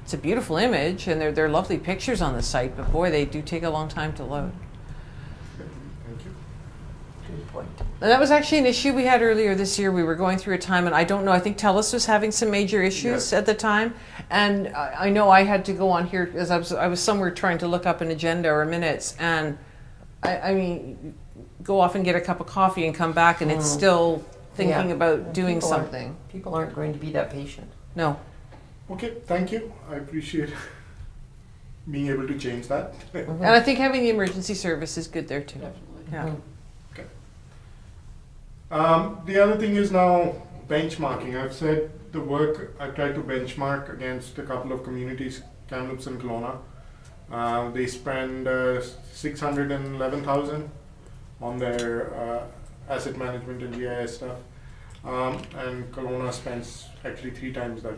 it's a beautiful image, and they're lovely pictures on the site, but boy, they do take a long time to load.
Thank you.
Good point.
And that was actually an issue we had earlier this year. We were going through a time, and I don't know, I think TELUS was having some major issues at the time. And I know I had to go on here, as I was somewhere trying to look up an agenda or minutes, and I mean, go off and get a cup of coffee and come back, and it's still thinking about doing something.
People aren't going to be that patient.
No.
Okay, thank you. I appreciate being able to change that.
And I think having the emergency service is good there too.
Definitely.
Yeah.
The other thing is now benchmarking. I've said the work, I've tried to benchmark against a couple of communities, Kamloops and Kelowna. They spend $611,000 on their asset management and GIS stuff. And Kelowna spends actually 3 times that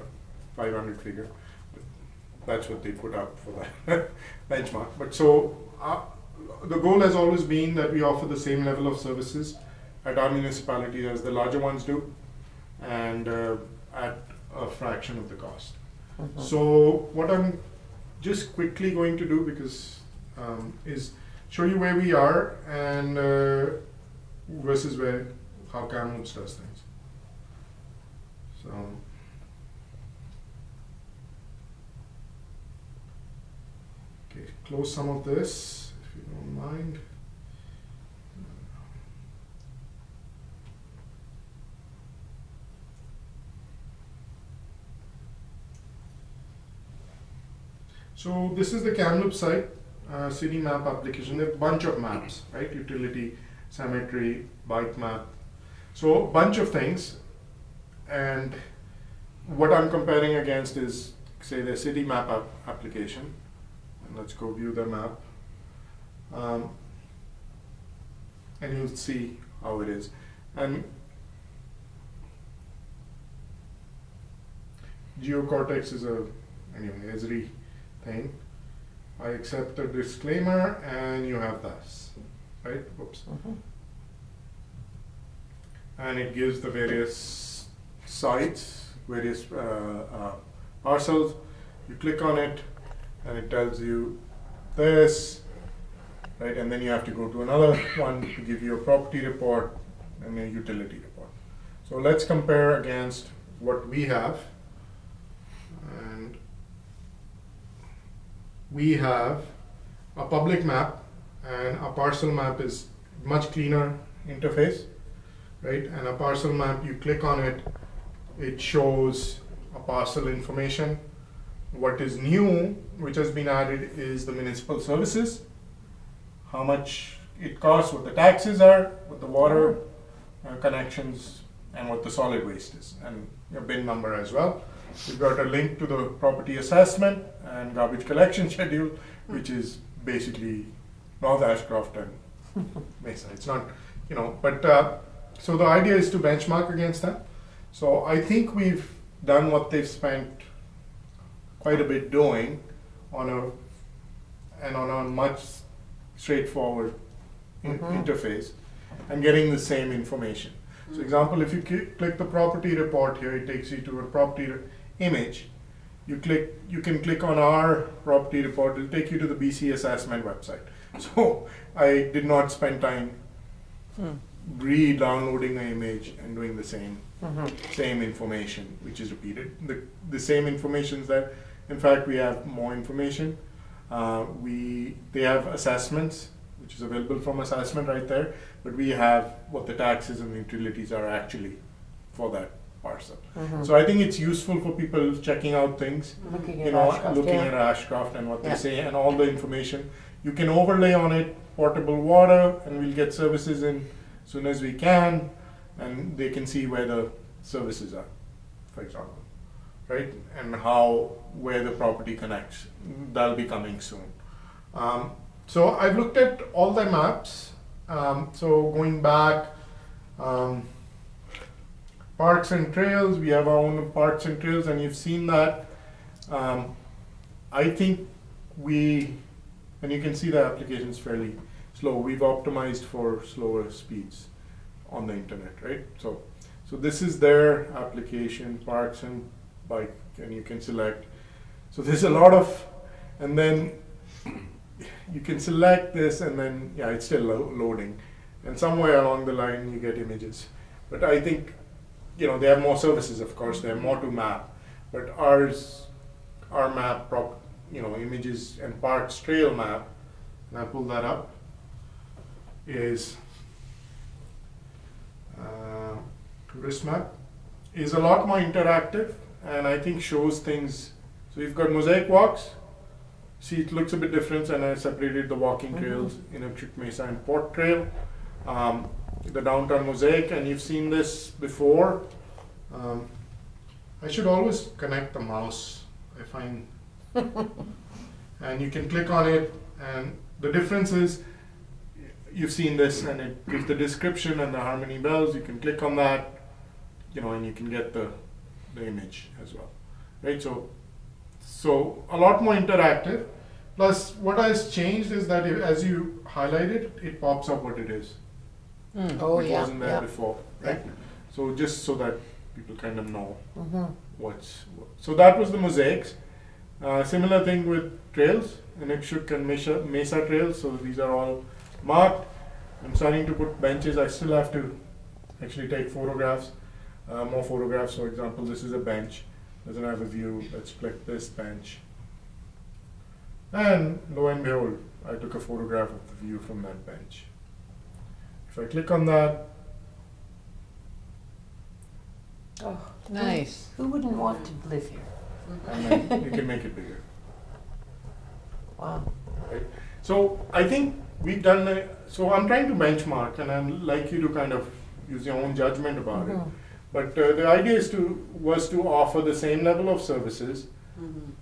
500 figure. That's what they put up for that benchmark. But so the goal has always been that we offer the same level of services at our municipality as the larger ones do, and at a fraction of the cost. So what I'm just quickly going to do, because is show you where we are and versus how Kamloops does things. So okay, close some of this if you don't mind. So this is the Kamloops site, city map application. There are a bunch of maps, right? Utility, cemetery, bike map. So a bunch of things. And what I'm comparing against is, say, the city map application. And let's go view the map. And you'll see how it is. And GeoCortex is a, anyway, Esri thing. I accept the disclaimer, and you have this, right? Oops. And it gives the various sites, various parcels. You click on it, and it tells you this, right? And then you have to go to another one to give you a property report and a utility report. So let's compare against what we have. And we have a public map, and a parcel map is much cleaner interface, right? And a parcel map, you click on it, it shows a parcel information. What is new, which has been added, is the municipal services, how much it costs, what the taxes are, what the water connections, and what the solid waste is, and your bin number as well. We've got a link to the property assessment and garbage collection schedule, which is basically North Ashcroft and Mesa. It's not, you know, but so the idea is to benchmark against that. So I think we've done what they've spent quite a bit doing on a much straightforward interface and getting the same information. So example, if you click the property report here, it takes you to a property image. You can click on our property report, it'll take you to the BC assessment website. So I did not spend time re-downloading the image and doing the same information, which is repeated. The same information is there. In fact, we have more information. They have assessments, which is available from assessment right there, but we have what the taxes and the utilities are actually for that parcel.
Mm-hmm.
So I think it's useful for people checking out things,
Looking
you
at
know,
Ashcroft,
looking
yeah.
at Ashcroft and what
Yeah.
they say and all the information. You can overlay on it portable water, and we'll get services in as soon as we can, and they can see where the services are, for example, right? And where the property connects. That'll be coming soon. So I've looked at all the maps. So going back, parks and trails, we have our own parks and trails, and you've seen that. I think and you can see the application is fairly slow. We've optimized for slower speeds on the internet, right? So this is their application, parks and bike, and you can select. So there's a lot of, and then you can select this, and then yeah, it's still loading, and somewhere along the line you get images. But I think, you know, they have more services, of course. They have more to map, but our map, images and parks trail map, and I pull that up, is tourist map, is a lot more interactive, and I think shows things. So you've got mosaic walks. See, it looks a bit different, and I separated the walking trails in a Trick Mesa and Port Trail. The downtown mosaic, and you've seen this before. I should always connect the mouse, I find. And you can click on it, and the difference is, you've seen this, and it gives the description and the harmony bells. You can click on that, and you can get the image as well, right? So a lot more interactive. Plus, what has changed is that as you highlight it, it pops up what it is.
Oh,
It
yeah.
wasn't there
Yeah.
before, right?
Yeah.
So just so that people kind of know
Mm-hmm.
so that was the mosaics. Similar thing with trails, Inukshuk and Mesa trails. So these are all marked. I'm starting to put benches. I still have to actually take photographs, more photographs. For example, this is a bench. Doesn't have a view. Let's click this bench. And lo and behold, I took a photograph of the view from that bench. If I click on that,
Oh,
Nice.
who wouldn't want to live here?
and then you can make it bigger.
Wow.
Right? So I think we've done. So I'm trying to benchmark, and I'd like you to kind of use your own judgment about it.
Mhm.
But the idea was to offer the same level of services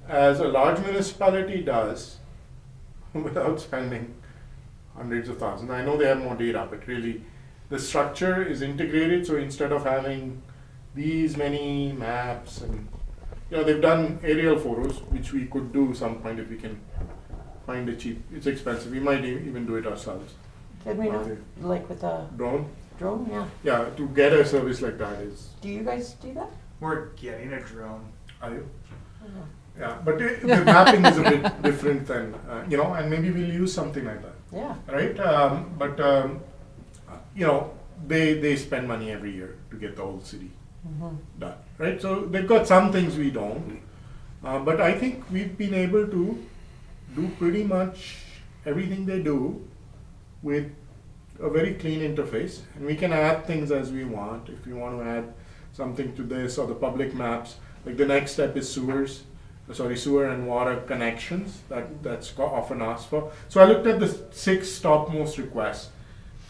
as a large municipality does, without spending hundreds of thousands. I know they have more data, but really, the structure is integrated. So instead of having these many maps, and they've done aerial photos, which we could do some point if we can find it cheap. It's expensive. We might even do it ourselves.
Did we not,
Okay.
like with a
Drone,
drone? Yeah.
yeah, to get a service like that is.
Do you guys do that?
We're getting a drone.
Are you?
Oh.
Yeah, but the mapping is a bit different than and maybe we'll use something like that,
Yeah.
right? They spend money every year to get the whole city
Mm-hmm.
done, right? So they've got some things we don't, but I think we've been able to do pretty much everything they do with a very clean interface, and we can add things as we want. If we want to add something to this or the public maps, like the next step is sewer and water connections. That's often asked for. So I looked at the 6 topmost requests.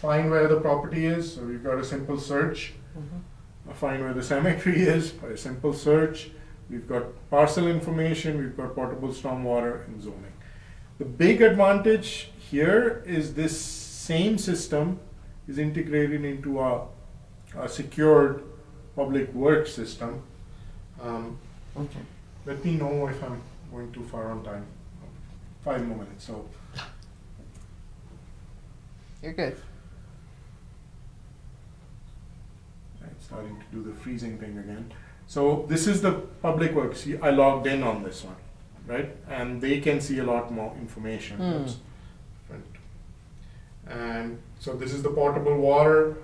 Find where the property is. So we've got a simple search.
Mm-hmm.
Find where the cemetery is by a simple search. We've got parcel information. We've got portable stormwater and zoning. The big advantage here is this same system is integrated into a secured public works system.
Okay.
Let me know if I'm going too far on time. 5 more minutes. So
You're good.
it's starting to do the freezing thing again. So this is the public works. I logged in on this one, right? And they can see a lot more information. That's different. And so this is the portable water.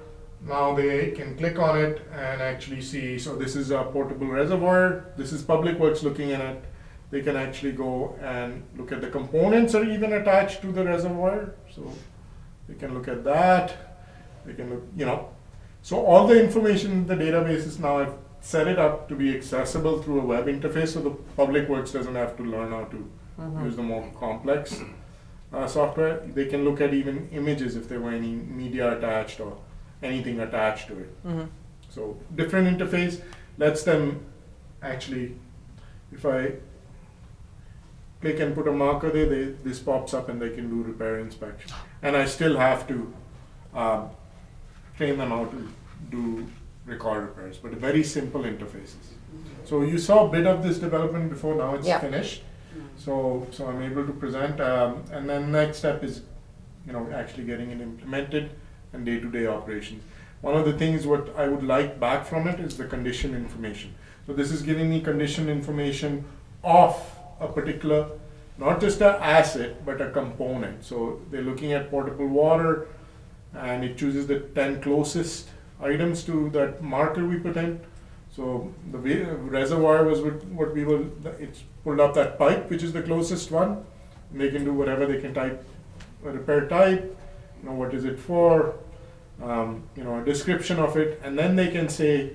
Now they can click on it and actually see. So this is a portable reservoir. This is public works looking at it. They can actually go and look at the components are even attached to the reservoir. So they can look at that. They can look, So all the information in the database is now I've set it up to be accessible through a web interface, so the public works doesn't have to learn how to use the more complex software. They can look at even images if there were any media attached or anything attached to it. So different interface lets them actually, if I click and put a marker there, this pops up and they can do repair inspection. And I still have to train them how to do record repairs, but very simple interfaces. So you saw a bit of this development before, now it's finished. So I'm able to present, and then next step is, actually getting it implemented and day-to-day operations. One of the things what I would like back from it is the condition information. So this is giving me condition information of a particular, not just an asset, but a component. So they're looking at potable water, and it chooses the 10 closest items to that marker we put in. So the reservoir was what we will, it's pulled up that pipe, which is the closest one. And they can do whatever, they can type a repair type, what is it for, a description of it, and then they can say,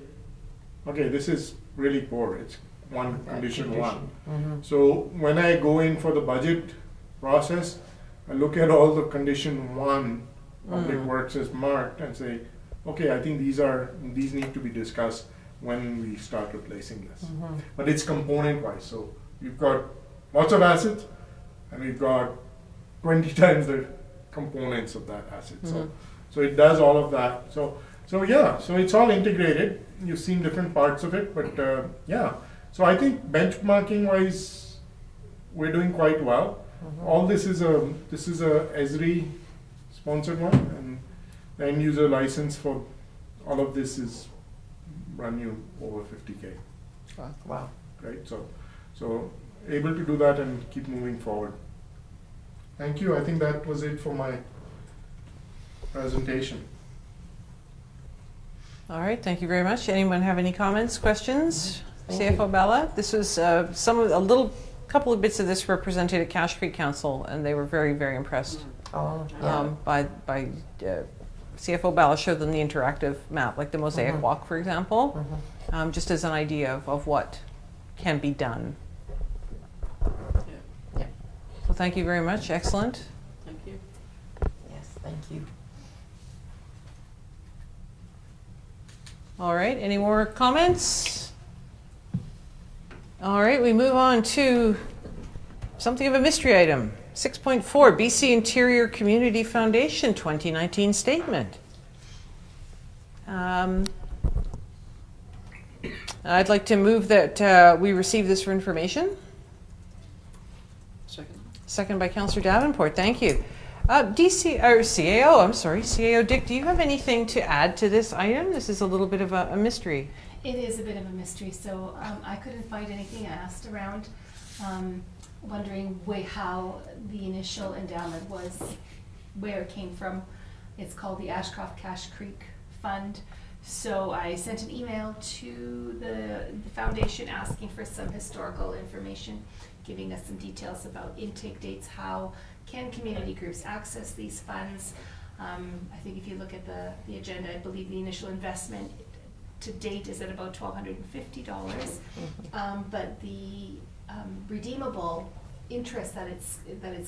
okay, this is really poor, it's condition one. So when I go in for the budget process, I look at all the condition one public works is marked and say, okay, I think these need to be discussed when we start replacing this. But it's component wise, so we've got lots of assets and we've got 20 times the components of that asset. So it does all of that. So it's all integrated. You've seen different parts of it, but so I think benchmarking wise, we're doing quite well. All this is a Esri sponsored one, and the end user license for all of this is run you over 50K.
Wow.
Right, so able to do that and keep moving forward. Thank you. I think that was it for my presentation.
All right, thank you very much. Anyone have any comments, questions?
Thank
CFO Bhalla, this was couple of bits of this were presented at Cache Creek Council, and they were very, very impressed.
Oh, yeah.
By CFO Bhalla showed them the interactive map, like the mosaic walk, for example, just as an idea of what can be done.
Yeah.
So thank you very much. Excellent.
Thank you.
Yes, thank you.
All right, any more comments? All right, we move on to something of a mystery item. 6.4, BC Interior Community Foundation 2019 Statement. I'd like to move that we receive this for information.
Second.
Second by Councillor Davenport, thank you. CAO Dyck, do you have anything to add to this item? This is a little bit of a mystery.
It is a bit of a mystery, so I couldn't find anything. I asked around, wondering how the initial endowment was, where it came from. It's called the Ashcroft Cache Creek Fund. So I sent an email to the foundation asking for some historical information, giving us some details about intake dates, how can community groups access these funds. I think if you look at the agenda, I believe the initial investment to date is at about $1,250, but the redeemable interest that it's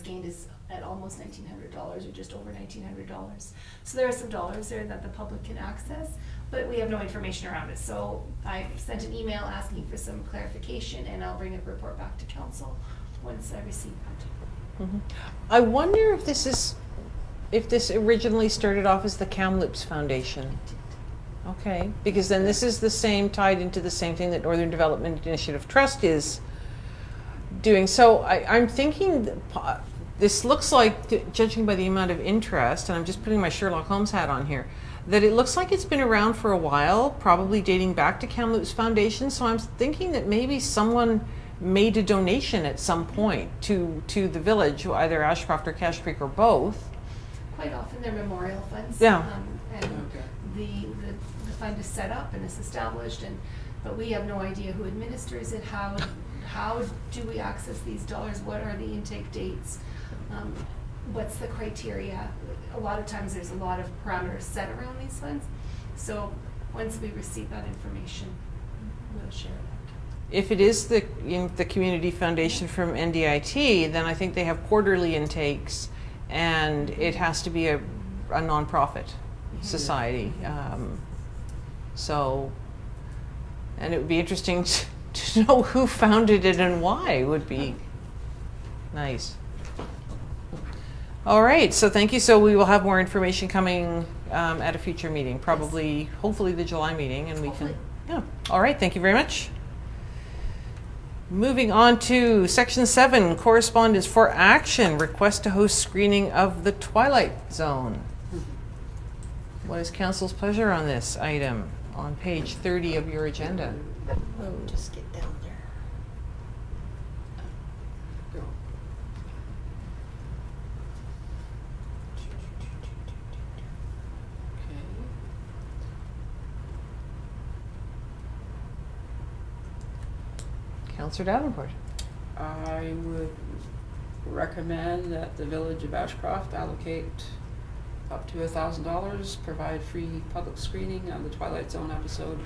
gained is at almost $1,900 or just over $1,900. So there are some dollars there that the public can access, but we have no information around it. So I sent an email asking for some clarification, and I'll bring a report back to council once I receive that.
I wonder if this originally started off as the Kamloops Foundation. Okay, because then this is the same, tied into the same thing that Northern Development Initiative Trust is doing. So I'm thinking that this looks like, judging by the amount of interest, and I'm just putting my Sherlock Holmes hat on here, that it looks like it's been around for a while, probably dating back to Kamloops Foundation. So I'm thinking that maybe someone made a donation at some point to the village, either Ashcroft or Cache Creek or both.
Quite often they're memorial funds.
Yeah.
And the fund is set up and is established, but we have no idea who administers it. How do we access these dollars? What are the intake dates? What's the criteria? A lot of times there's a lot of parameters set around these funds. So once we receive that information,
if it is the community foundation from NDIT, then I think they have quarterly intakes, and it has to be a nonprofit society. So, and it would be interesting to know who founded it and why. Would be nice. All right, so thank you. So we will have more information coming at a future meeting, probably, hopefully the July meeting, and we can, yeah. All right, thank you very much. Moving on to section 7, correspondence for action, request to host screening of The Twilight Zone. What is council's pleasure on this item on page 30 of your agenda?
Just get down there.
Councillor Davenport.
I would recommend that the Village of Ashcroft allocate up to $1,000, provide free public screening of the Twilight Zone episode,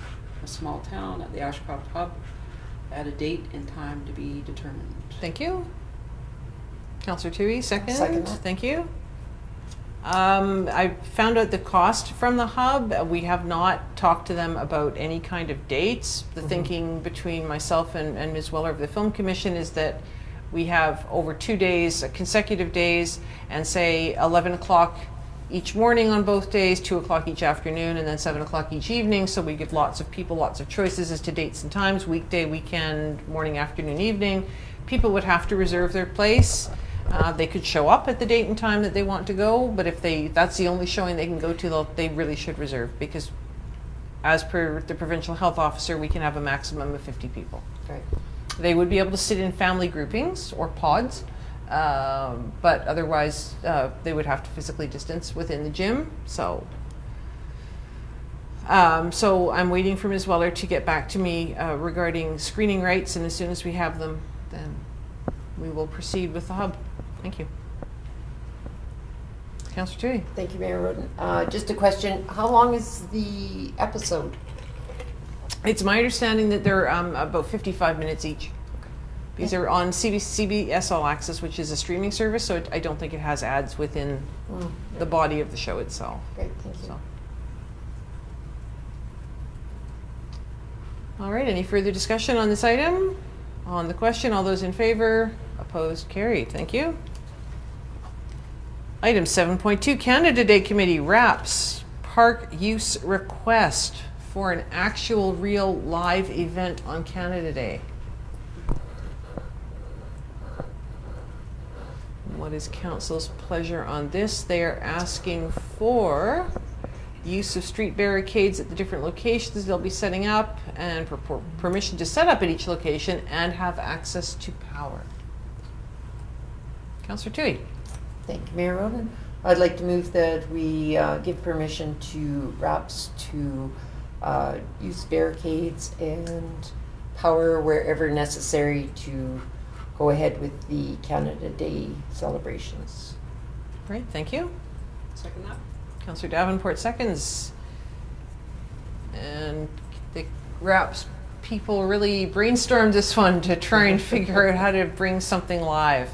A Small Town, at the Ashcroft Hub, at a date and time to be determined.
Thank you. Councillor Tuohey, second.
Second that.
Thank you. I found out the cost from the hub. We have not talked to them about any kind of dates. The thinking between myself and Ms. Weller of the Film Commission is that we have over 2 days, consecutive days, and say 11 o'clock each morning on both days, 2 o'clock each afternoon, and then 7 o'clock each evening. So we give lots of people lots of choices as to dates and times, weekday, weekend, morning, afternoon, evening. People would have to reserve their place. They could show up at the date and time that they want to go, but if that's the only showing they can go to, they really should reserve, because as per the provincial health officer, we can have a maximum of 50 people.
Right.
They would be able to sit in family groupings or pods, but otherwise they would have to physically distance within the gym. So I'm waiting for Ms. Weller to get back to me regarding screening rights, and as soon as we have them, then we will proceed with the hub. Thank you. Councillor Tuohey.
Thank you, Mayor Roden. Just a question, how long is the episode?
It's my understanding that they're about 55 minutes each. These are on CBS All Access, which is a streaming service, so I don't think it has ads within the body of the show itself.
Great, thank you.
So. All right, any further discussion on this item? On the question, all those in favor? Opposed? Carried. Thank you. Item 7.2, Canada Day Committee, RAPS, park use request for an actual real live event on Canada Day. What is council's pleasure on this? They are asking for use of street barricades at the different locations they'll be setting up, and for permission to set up at each location and have access to power. Councillor Tuohey.
Thank you, Mayor Roden. I'd like to move that we give permission to RAPS to use barricades and power wherever necessary to go ahead with the Canada Day celebrations.
Great, thank you.
Second that.
Councillor Davenport seconds. And the RAPS people really brainstormed this one to try and figure out how to bring something live,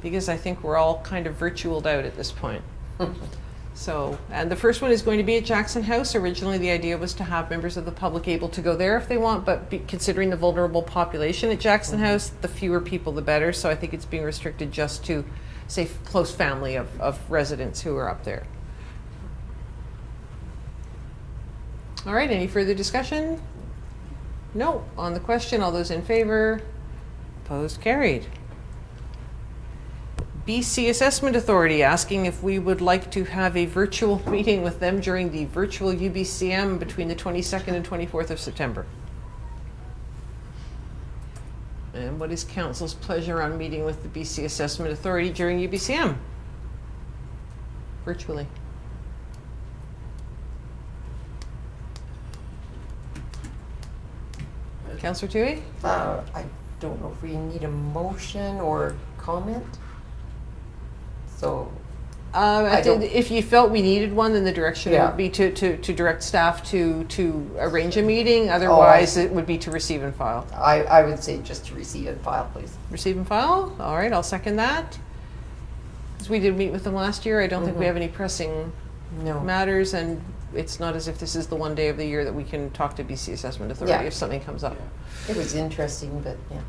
because I think we're all kind of virtualed out at this point. So, and the first one is going to be at Jackson House. Originally the idea was to have members of the public able to go there if they want, but considering the vulnerable population at Jackson House, the fewer people the better. So I think it's being restricted just to, say, close family of residents who are up there. All right, any further discussion? No. On the question, all those in favor? Opposed? Carried. BC Assessment Authority asking if we would like to have a virtual meeting with them during the virtual UBCM between the 22nd and 24th of September. And what is council's pleasure on meeting with the BC Assessment Authority during UBCM? Virtually. Councillor Tuohey?
I don't know if we need a motion or comment. So I don't-
If you felt we needed one, then the direction
Yeah.
would be to direct staff to arrange a meeting. Otherwise, it would be to receive and file.
I would say just to receive and file, please.
Receive and file? All right, I'll second that. Because we did meet with them last year, I don't think we have any pressing
No.
matters, and it's not as if this is the one day of the year that we can talk to BC Assessment Authority
Yeah.
if something comes up.
It was interesting, but yeah.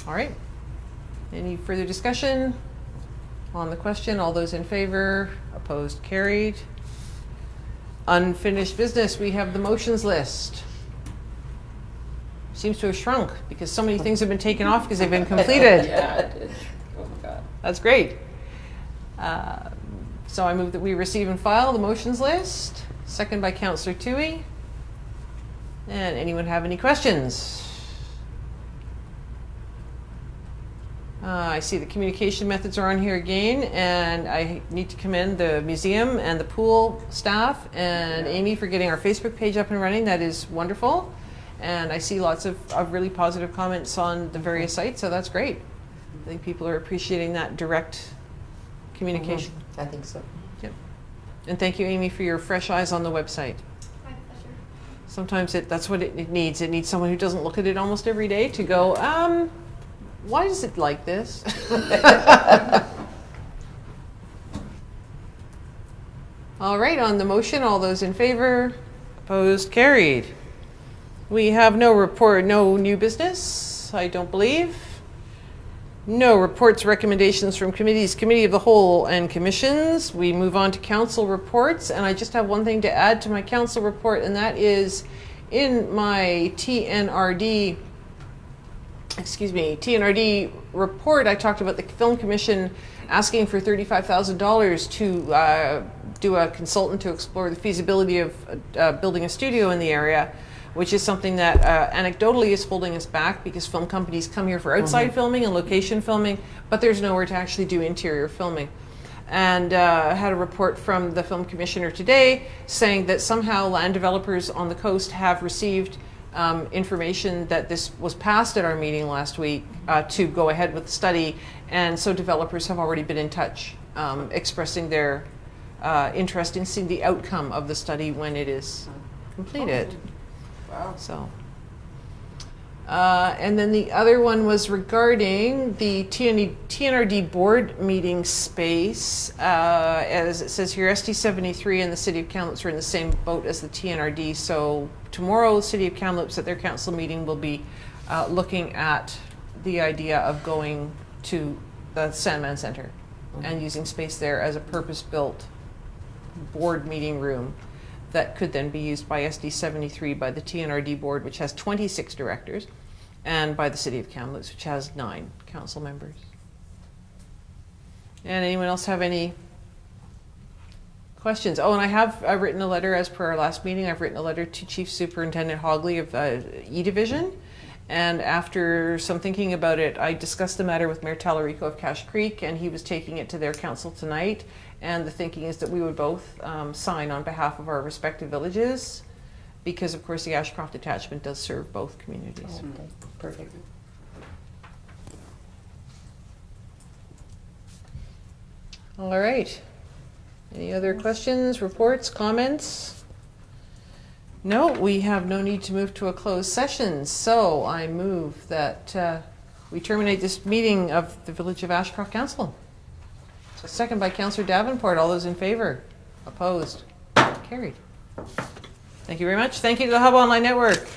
All right. Any further discussion on the question? All those in favor? Opposed? Carried. Unfinished business. We have the motions list. Seems to have shrunk because so many things have been taken off because they've been completed.
Yeah, it did. Oh my God.
That's great. So I move that we receive and file the motions list. Second by Councillor Tuohey. And anyone have any questions? I see the communication methods are on here again, and I need to commend the museum and the pool staff and Amy for getting our Facebook page up and running. That is wonderful. And I see lots of really positive comments on the various sites, so that's great. I think people are appreciating that direct communication.
I think so.
Yep. And thank you, Amy, for your fresh eyes on the website.
My pleasure.
Sometimes that's what it needs. It needs someone who doesn't look at it almost every day to go, why is it like this? All right, on the motion, all those in favor? Opposed? Carried. We have no report, no new business, I don't believe. No reports, recommendations from committees, committee of the whole, and commissions. We move on to council reports, and I just have one thing to add to my council report, and that is in my TNRD report, I talked about the Film Commission asking for $35,000 to do a consultant to explore the feasibility of building a studio in the area, which is something that anecdotally is holding us back because film companies come here for outside filming and location filming, but there's nowhere to actually do interior filming. And had a report from the film commissioner today saying that somehow land developers on the coast have received information that this was passed at our meeting last week to go ahead with the study, and so developers have already been in touch expressing their interest in seeing the outcome of the study when it is completed.
Wow.
So, and then the other one was regarding the TNRD board meeting space. As it says here, ST73 and the City of Kamloops are in the same boat as the TNRD. So tomorrow, the City of Kamloops at their council meeting will be looking at the idea of going to the Sandman Center and using space there as a purpose-built board meeting room that could then be used by SD73, by the TNRD board, which has 26 directors, and by the City of Kamloops, which has 9 council members. And anyone else have any questions? Oh, and I've written a letter, as per our last meeting, I've written a letter to Chief Superintendent Hogley of E-Division, and after some thinking about it, I discussed the matter with Mayor Tallarico of Cache Creek, and he was taking it to their council tonight. And the thinking is that we would both sign on behalf of our respective villages, because of course the Ashcroft attachment does serve both communities.
Okay, perfect.
All right. Any other questions, reports, comments? No, we have no need to move to a closed session. So I move that we terminate this meeting of the Village of Ashcroft Council. So second by Councillor Davenport. All those in favor? Opposed? Carried. Thank you very much. Thank you to the Hub Online Network.